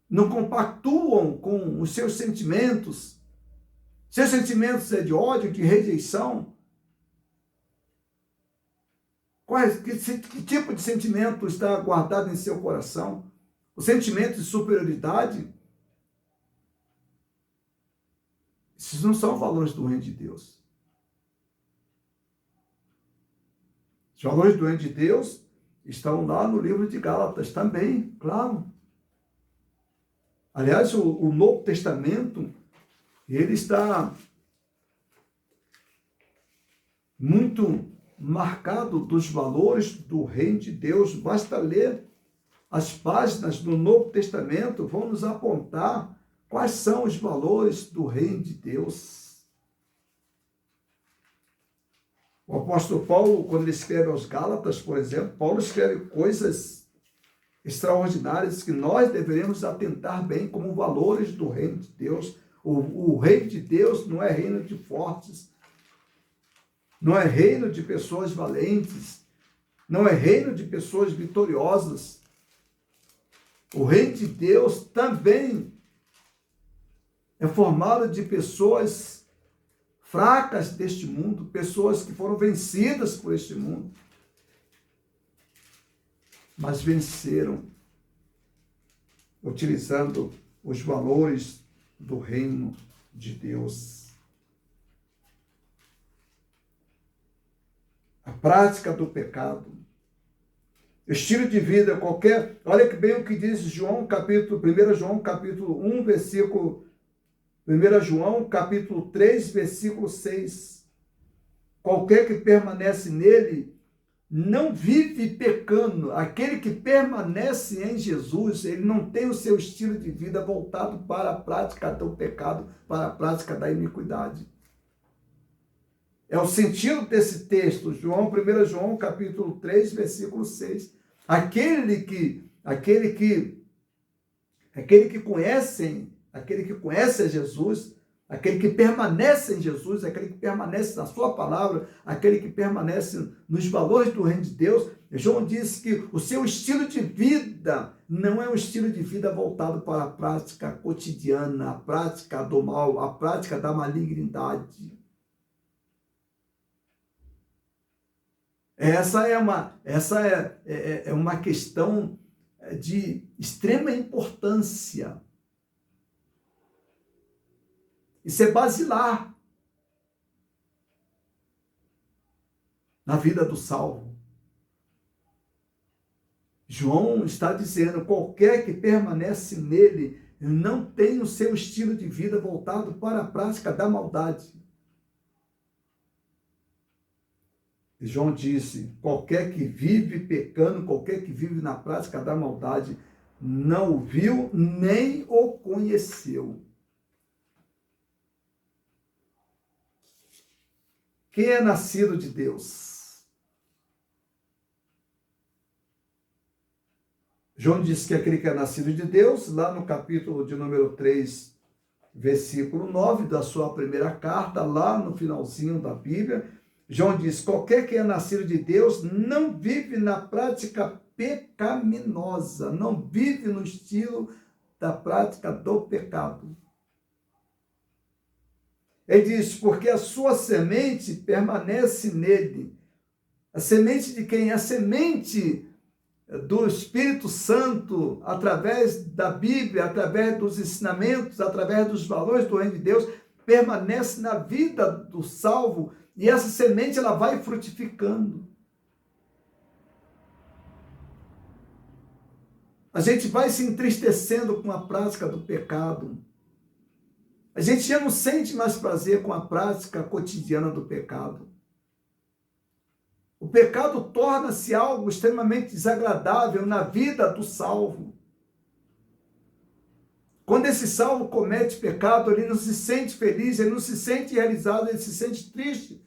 não compactuam com os seus sentimentos? Seus sentimentos é de ódio, de rejeição? Que tipo de sentimento está guardado em seu coração? O sentimento de superioridade? Esses não são valores do reino de Deus. Os valores do reino de Deus estão lá no livro de Gálatas também, claro. Aliás, o Novo Testamento, ele está muito marcado dos valores do reino de Deus. Basta ler as páginas do Novo Testamento, vão nos apontar quais são os valores do reino de Deus. O apóstolo Paulo, quando ele escreve aos Gálatas, por exemplo, Paulo escreve coisas extraordinárias que nós deveremos atentar bem como valores do reino de Deus. O reino de Deus não é reino de fortes, não é reino de pessoas valentes, não é reino de pessoas vitoriosas. O reino de Deus também é formado de pessoas fracas deste mundo, pessoas que foram vencidas por este mundo, mas venceram utilizando os valores do reino de Deus. prática do pecado. Estilo de vida qualquer. Olha que bem o que diz 1 João capítulo 1, versículo 1 João capítulo 3, versículo 6. Qualquer que permanece nele não vive pecando. Aquele que permanece em Jesus, ele não tem o seu estilo de vida voltado para a prática do pecado, para a prática da iniquidade. É o sentido desse texto, 1 João capítulo 3, versículo 6. Aquele que conhece a Jesus, aquele que permanece em Jesus, aquele que permanece na sua palavra, aquele que permanece nos valores do reino de Deus, João disse que o seu estilo de vida não é um estilo de vida voltado para a prática cotidiana, a prática do mal, a prática da malignidade. Essa é uma questão de extrema importância. Isso é basilar na vida do salvo. João está dizendo, qualquer que permanece nele não tem o seu estilo de vida voltado para a prática da maldade. E João disse, qualquer que vive pecando, qualquer que vive na prática da maldade, não o viu nem o conheceu. Quem é nascido de Deus? João disse que aquele que é nascido de Deus, lá no capítulo de número 3, versículo 9 da sua primeira carta, lá no finalzinho da Bíblia, João diz, qualquer que é nascido de Deus não vive na prática pecaminosa, não vive no estilo da prática do pecado. Ele diz, porque a sua semente permanece nele. A semente de quem? A semente do Espírito Santo, através da Bíblia, através dos ensinamentos, através dos valores do reino de Deus, permanece na vida do salvo, e essa semente ela vai frutificando. A gente vai se entristecendo com a prática do pecado. A gente já não sente mais prazer com a prática cotidiana do pecado. O pecado torna-se algo extremamente desagradável na vida do salvo. Quando esse salvo comete pecado, ele não se sente feliz, ele não se sente realizado, ele se sente triste.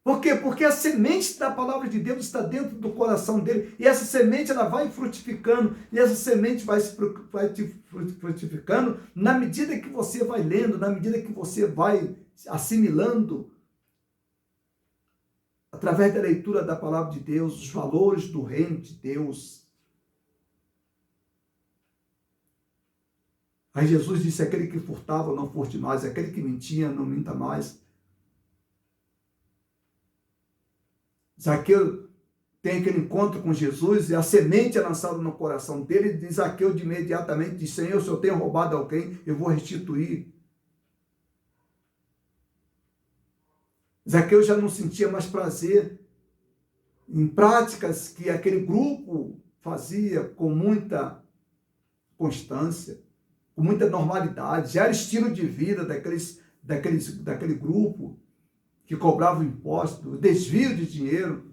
Por quê? Porque a semente da palavra de Deus está dentro do coração dele, e essa semente ela vai frutificando, e essa semente vai frutificando na medida que você vai lendo, na medida que você vai assimilando, através da leitura da palavra de Deus, os valores do reino de Deus. Aí Jesus disse, aquele que furtava, não furte mais, aquele que mentia, não minta mais. Zaqueu tem aquele encontro com Jesus e a semente é lançada no coração dele, e Zaqueu de imediatamente diz, Senhor, se eu tenho roubado alguém, eu vou restituir. Zaqueu já não sentia mais prazer em práticas que aquele grupo fazia com muita constância, com muita normalidade. Já era estilo de vida daquele grupo que cobrava imposto, desvio de dinheiro.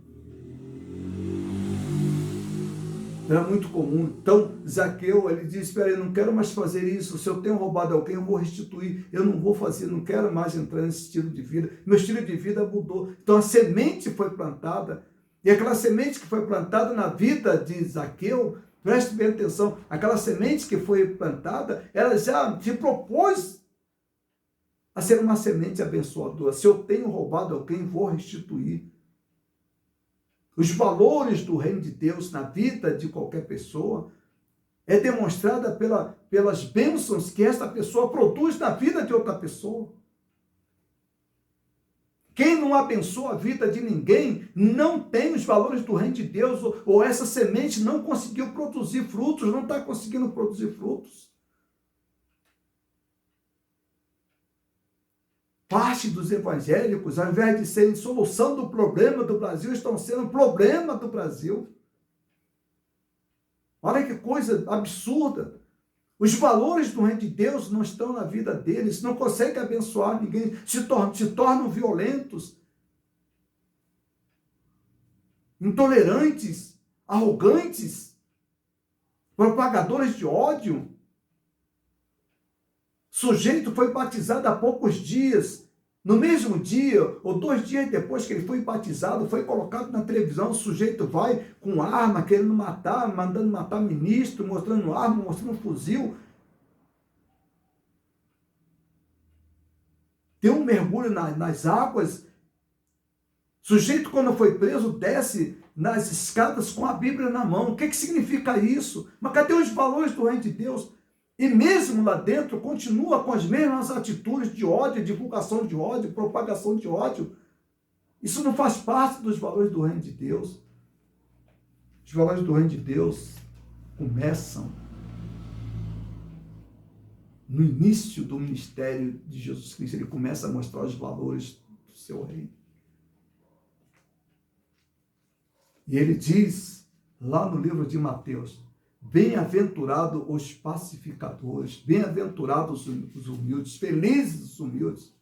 Era muito comum. Então, Zaqueu, ele disse, espera, eu não quero mais fazer isso. Se eu tenho roubado alguém, eu vou restituir. Eu não vou fazer, não quero mais entrar nesse estilo de vida. Meu estilo de vida mudou. Então, a semente foi plantada. E aquela semente que foi plantada na vida de Zaqueu, preste bem atenção, aquela semente que foi plantada, ela já se propôs a ser uma semente abençoadora. Se eu tenho roubado alguém, vou restituir. Os valores do reino de Deus na vida de qualquer pessoa é demonstrada pelas bênçãos que esta pessoa produz na vida de outra pessoa. Quem não abençoa a vida de ninguém não tem os valores do reino de Deus, ou essa semente não conseguiu produzir frutos, não está conseguindo produzir frutos. parte dos evangélicos, ao invés de serem solução do problema do Brasil, estão sendo problema do Brasil. Olha que coisa absurda. Os valores do reino de Deus não estão na vida deles, não conseguem abençoar ninguém, se tornam violentos, intolerantes, arrogantes, propagadores de ódio. O sujeito foi batizado há poucos dias. No mesmo dia, ou 2 dias depois que ele foi batizado, foi colocado na televisão, o sujeito vai com arma, querendo matar, mandando matar ministro, mostrando arma, mostrando fuzil. Deu um mergulho nas águas. O sujeito, quando foi preso, desce nas escadas com a Bíblia na mão. O que significa isso? Mas cadê os valores do reino de Deus? E mesmo lá dentro, continua com as mesmas atitudes de ódio, divulgação de ódio, propagação de ódio. Isso não faz parte dos valores do reino de Deus. Os valores do reino de Deus começam no início do ministério de Jesus Cristo. Ele começa a mostrar os valores do seu reino. E ele diz, lá no livro de Mateus, bem-aventurados os pacificadores, bem-aventurados os humildes, felizes os humildes.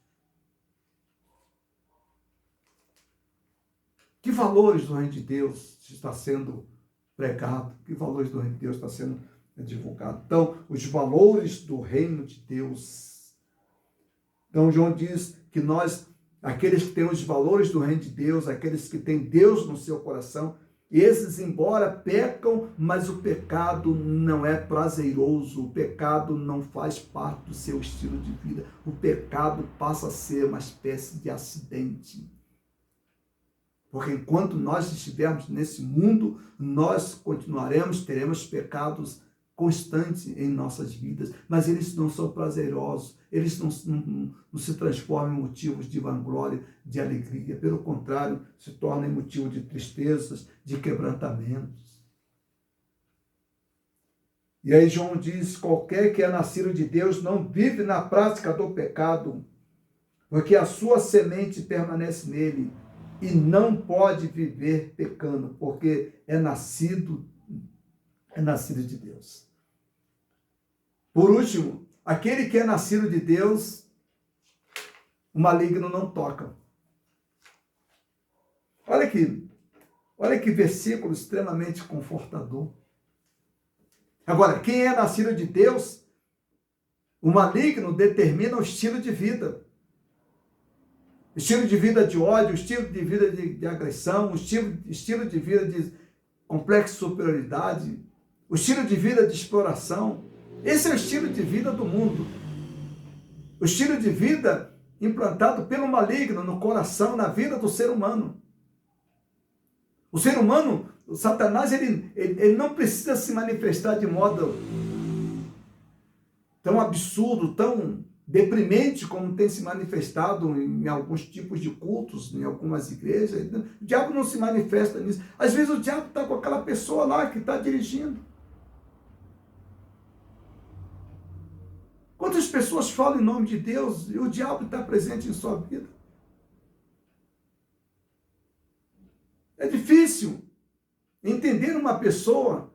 Que valores do reino de Deus está sendo pregado? Que valores do reino de Deus está sendo divulgado? Então, os valores do reino de Deus. Então, João diz que nós, aqueles que têm os valores do reino de Deus, aqueles que têm Deus no seu coração, esses, embora pecam, mas o pecado não é prazeroso, o pecado não faz parte do seu estilo de vida. O pecado passa a ser uma espécie de acidente. Porque enquanto nós estivermos nesse mundo, nós continuaremos, teremos pecados constantes em nossas vidas, mas eles não são prazerosos, eles não se transformam em motivos de vanglória, de alegria, pelo contrário, se tornam em motivo de tristezas, de quebrantamentos. E aí João diz, qualquer que é nascido de Deus não vive na prática do pecado, porque a sua semente permanece nele, e não pode viver pecando, porque é nascido de Deus. Por último, aquele que é nascido de Deus, o maligno não toca. Olha que versículo extremamente confortador. Agora, quem é nascido de Deus, o maligno determina o estilo de vida. Estilo de vida de ódio, estilo de vida de agressão, estilo de vida de complexo de superioridade, o estilo de vida de exploração. Esse é o estilo de vida do mundo. O estilo de vida implantado pelo maligno no coração, na vida do ser humano. O ser humano, o Satanás, ele não precisa se manifestar de modo tão absurdo, tão deprimente como tem se manifestado em alguns tipos de cultos, em algumas igrejas. O diabo não se manifesta nisso. Às vezes o diabo está com aquela pessoa lá que está dirigindo. Quantas pessoas falam em nome de Deus e o diabo está presente em sua vida? É difícil entender uma pessoa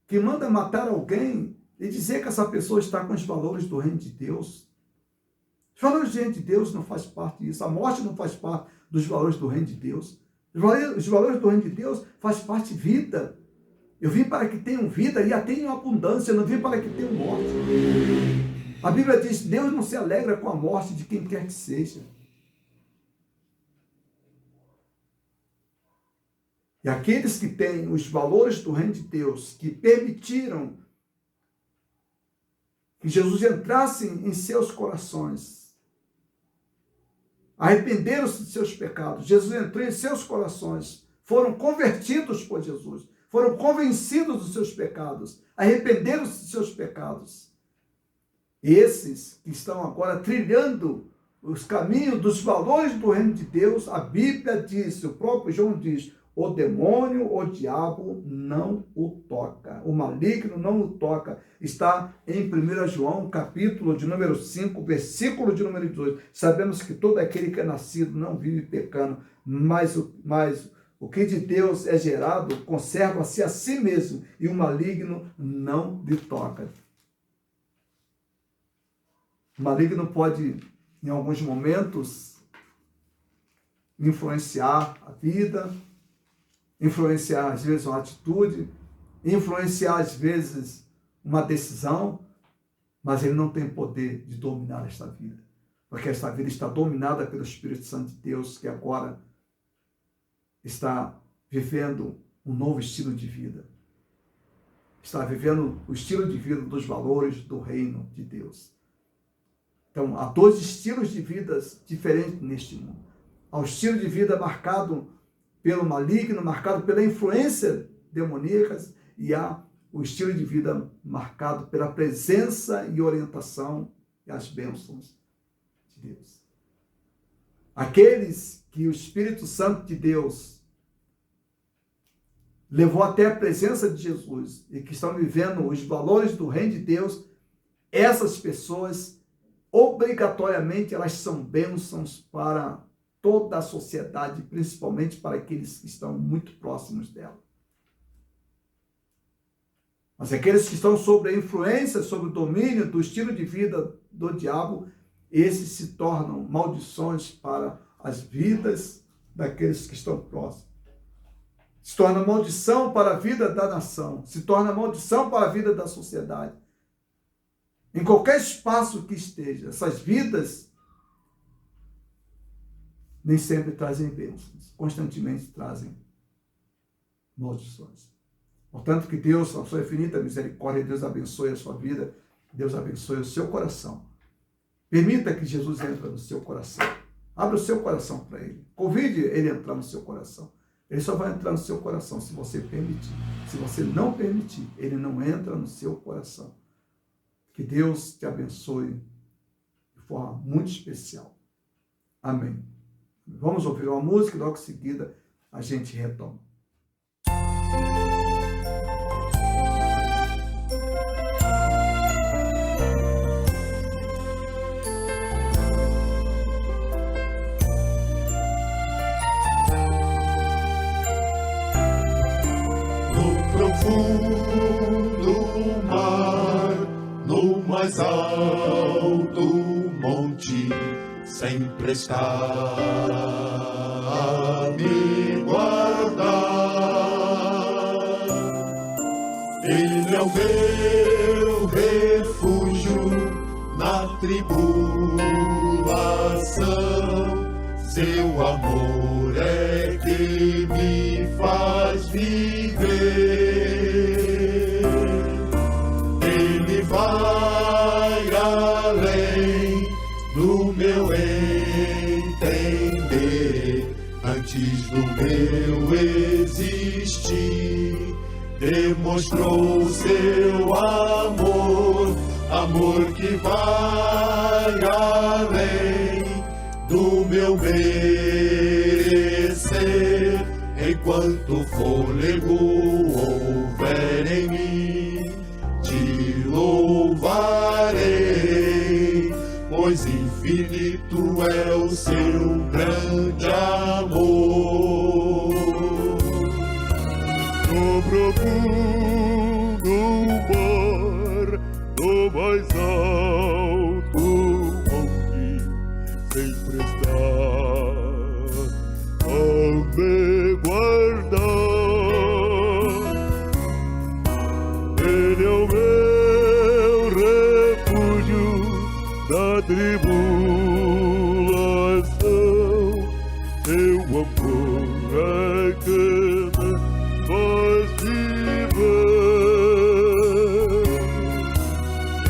que manda matar alguém e dizer que essa pessoa está com os valores do reino de Deus. Os valores do reino de Deus não faz parte disso. A morte não faz parte dos valores do reino de Deus. Os valores do reino de Deus faz parte de vida. Eu vim para que tenham vida e a tenham abundância. Eu não vim para que tenham morte. A Bíblia diz, Deus não se alegra com a morte de quem quer que seja. E aqueles que têm os valores do reino de Deus, que permitiram que Jesus entrasse em seus corações, arrependeram-se de seus pecados, Jesus entrou em seus corações, foram convertidos por Jesus, foram convencidos dos seus pecados, arrependeram-se de seus pecados. Esses que estão agora trilhando os caminhos dos valores do reino de Deus, a Bíblia diz, o próprio João diz, O demônio, o diabo não o toca. O maligno não o toca. Está em 1 João, capítulo de número 5, versículo de número 18. Sabemos que todo aquele que é nascido não vive pecando, mas o que de Deus é gerado conserva-se a si mesmo, e o maligno não lhe toca. O maligno pode, em alguns momentos, influenciar a vida, influenciar às vezes uma atitude, influenciar às vezes uma decisão, mas ele não tem poder de dominar esta vida, porque esta vida está dominada pelo Espírito Santo de Deus, que agora está vivendo um novo estilo de vida, está vivendo o estilo de vida dos valores do reino de Deus. Então, há dois estilos de vida diferentes neste mundo. Há o estilo de vida marcado pelo maligno, marcado pela influência demoníaca, e há o estilo de vida marcado pela presença e orientação e as bênçãos de Deus. Aqueles que o Espírito Santo de Deus levou até a presença de Jesus e que estão vivendo os valores do reino de Deus, essas pessoas, obrigatoriamente, elas são bênçãos para toda a sociedade, principalmente para aqueles que estão muito próximos dela. Mas aqueles que estão sob a influência, sob o domínio do estilo de vida do diabo, esses se tornam maldições para as vidas daqueles que estão próximos. Se torna maldição para a vida da nação, se torna maldição para a vida da sociedade. Em qualquer espaço que esteja, essas vidas nem sempre trazem bênçãos, constantemente trazem maldições. Portanto, que Deus, a sua infinita misericórdia, Deus abençoe a sua vida, Deus abençoe o seu coração. Permita que Jesus entre no seu coração. Abra o seu coração para Ele. Convide Ele a entrar no seu coração. Ele só vai entrar no seu coração se você permitir. Se você não permitir, Ele não entra no seu coração. Que Deus te abençoe de forma muito especial. Amém. Vamos ouvir uma música e logo em seguida a gente retoma. No mar, no mais alto monte, sempre está a me guardar. Ele é o meu refúgio na tribulação, seu amor é que me faz viver. Ele vai além do meu entender, antes do meu existir, demonstrou seu amor, amor que vai além do meu merecer. Enquanto fôlego houver em mim, te louvarei, pois infinito é o seu grande amor. No profundo mar, no mais alto monte, sempre está a me guardar. Ele é o meu refúgio da tribulação, seu amor é que me faz viver.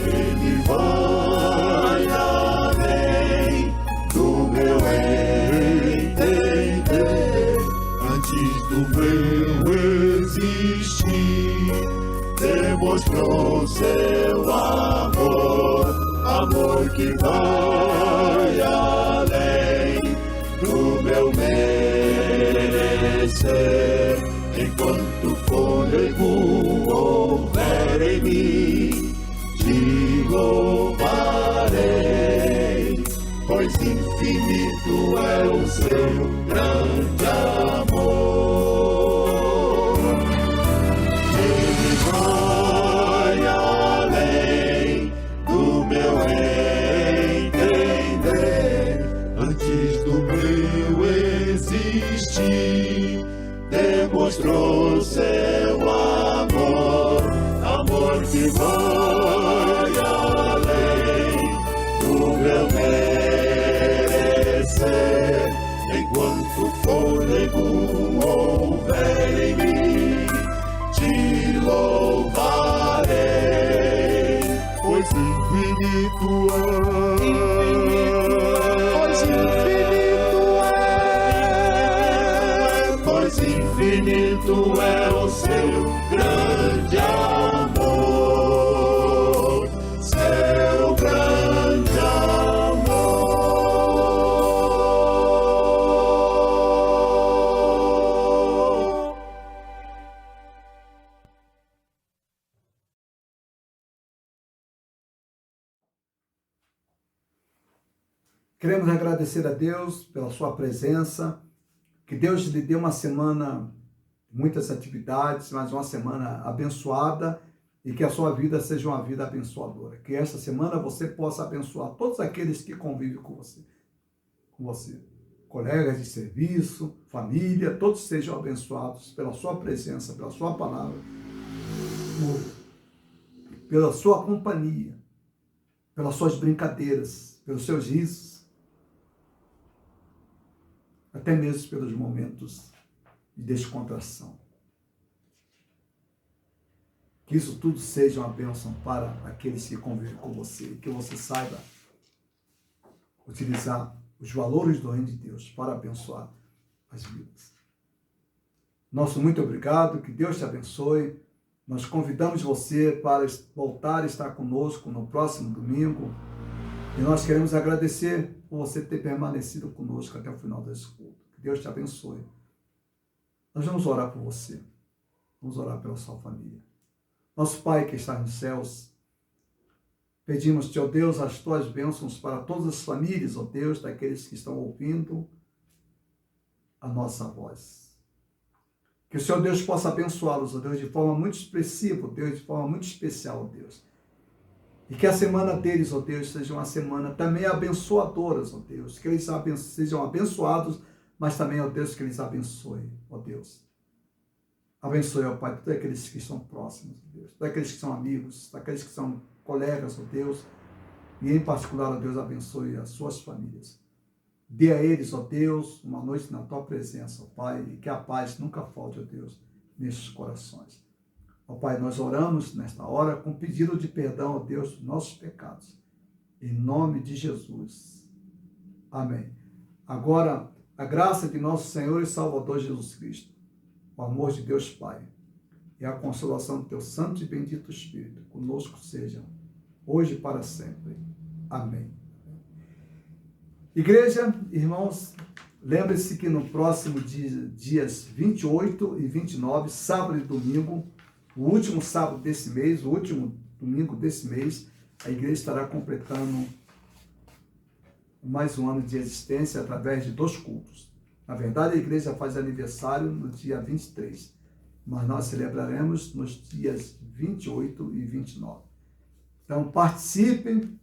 Ele vai além do meu entender, antes do meu existir, demonstrou seu amor, amor que vai além do meu merecer. permanecer enquanto fôlego houver em mim. Te louvarei, pois infinito é o seu grande amor. Ele vai além do meu entender, antes do meu existir, demonstrou seu amor, amor que vai além do meu merecer, enquanto fôlego houver em mim. Te louvarei, pois infinito é, pois infinito é o seu grande amor, seu grande amor. Queremos agradecer a Deus pela sua presença, que Deus lhe dê uma semana, muitas atividades, mas uma semana abençoada e que a sua vida seja uma vida abençoadora. Que esta semana você possa abençoar todos aqueles que convivem com você. Colegas de serviço, família, todos sejam abençoados pela sua presença, pela sua palavra, pela sua companhia, pelas suas brincadeiras, pelos seus risos, até mesmo pelos momentos de descontração. Que isso tudo seja uma bênção para aqueles que convivem com você, que você saiba utilizar os valores do reino de Deus para abençoar as vidas. Nosso muito obrigado, que Deus te abençoe. Nós convidamos você para voltar a estar conosco no próximo domingo. E nós queremos agradecer por você ter permanecido conosco até o final desse culto. Que Deus te abençoe. Nós vamos orar por você. Vamos orar pela sua família. Nosso Pai que está nos céus, pedimos-te, ó Deus, as tuas bênçãos para todas as famílias, ó Deus, daqueles que estão ouvindo a nossa voz. Que o Senhor Deus possa abençoá-los, ó Deus, de forma muito expressiva, ó Deus, de forma muito especial, ó Deus. E que a semana deles, ó Deus, seja uma semana também abençoadora, ó Deus. Que eles sejam abençoados, mas também, ó Deus, que eles abençoem, ó Deus. Abençoe, ó Pai, todos aqueles que estão próximos, ó Deus. Todos aqueles que são amigos, daqueles que são colegas, ó Deus. E em particular, ó Deus, abençoe as suas famílias. Dê a eles, ó Deus, uma noite na tua presença, ó Pai, e que a paz nunca falte, ó Deus, nesses corações. Ó Pai, nós oramos nesta hora com pedido de perdão, ó Deus, dos nossos pecados. Em nome de Jesus. Amém. Agora, a graça de nosso Senhor e Salvador Jesus Cristo, o amor de Deus Pai e a consolação do teu santo e bendito Espírito conosco sejam, hoje e para sempre. Amém. Igreja, irmãos, lembre-se que no próximo dias 28 e 29, sábado e domingo, o último sábado desse mês, o último domingo desse mês, a igreja estará completando mais um ano de existência através de 2 cultos. Na verdade, a igreja faz aniversário no dia 23, mas nós celebraremos nos dias 28 e 29. Então, participem,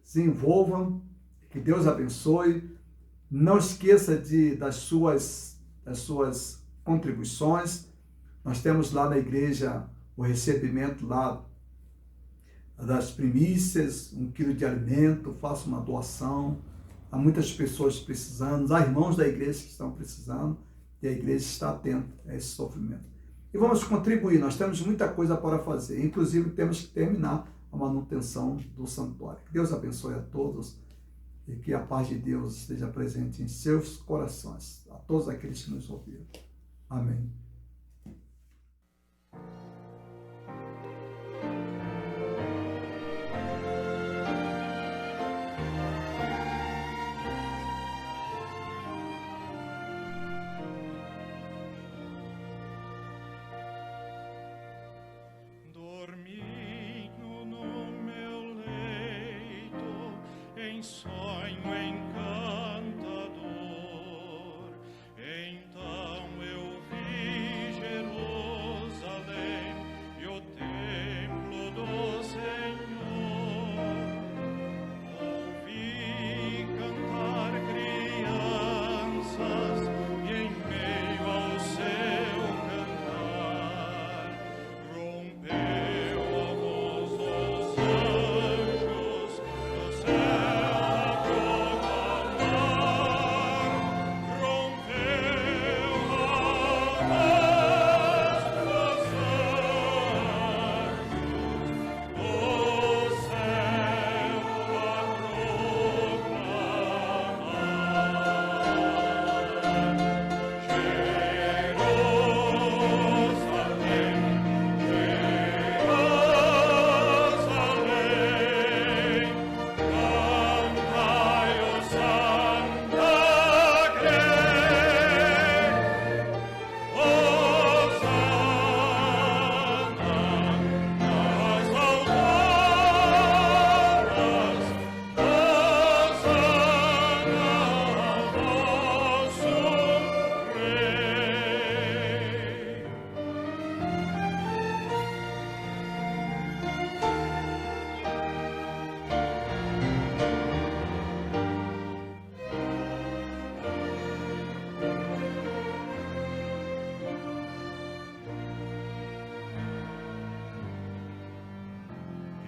se envolvam, que Deus abençoe. Não esqueça das suas contribuições. Nós temos lá na igreja o recebimento lá das primícias, 1 quilo de alimento, faça uma doação. Há muitas pessoas precisando, há irmãos da igreja que estão precisando, e a igreja está atenta a esse sofrimento. E vamos contribuir, nós temos muita coisa para fazer, inclusive temos que terminar a manutenção do santuário. Que Deus abençoe a todos e que a paz de Deus esteja presente em seus corações, a todos aqueles que nos ouviram. Amém. sonho encantador. Então eu vi Jerusalém e o templo do Senhor. Ouvi cantar crianças e em meio ao seu cantar rompeu a voz dos anjos do céu a proclamar. Rompeu a voz dos anjos do céu a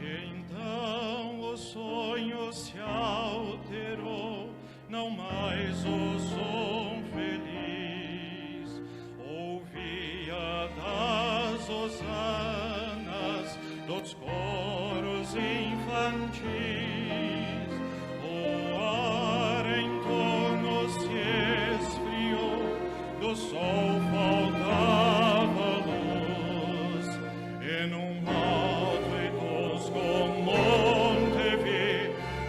Então o sonho se alterou, não mais o som feliz. Ouvia das hosanas, dos coros infantis. O ar em torno se esfriou, do sol faltava luz. E num alto e tosco monte vi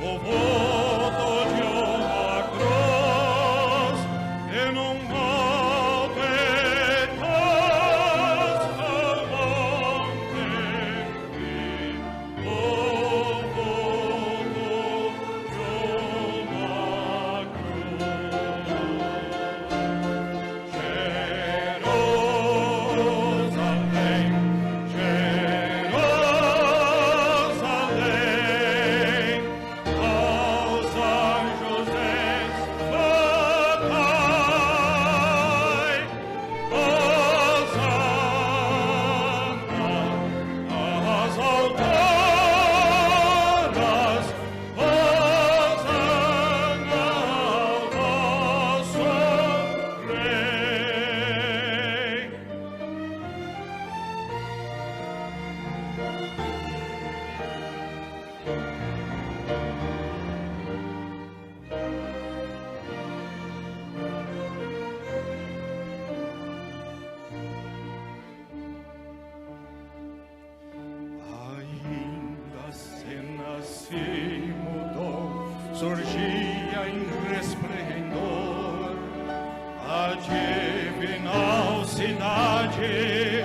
o vulto de uma cruz. E num alto e tosco monte vi o vulto de uma cruz. Jerusalém, Jerusalém, aos anjos exultai, hosana às alturas, hosana ao vosso Rei. Ainda a cena se mudou, surgia em resplendor a divinal cidade.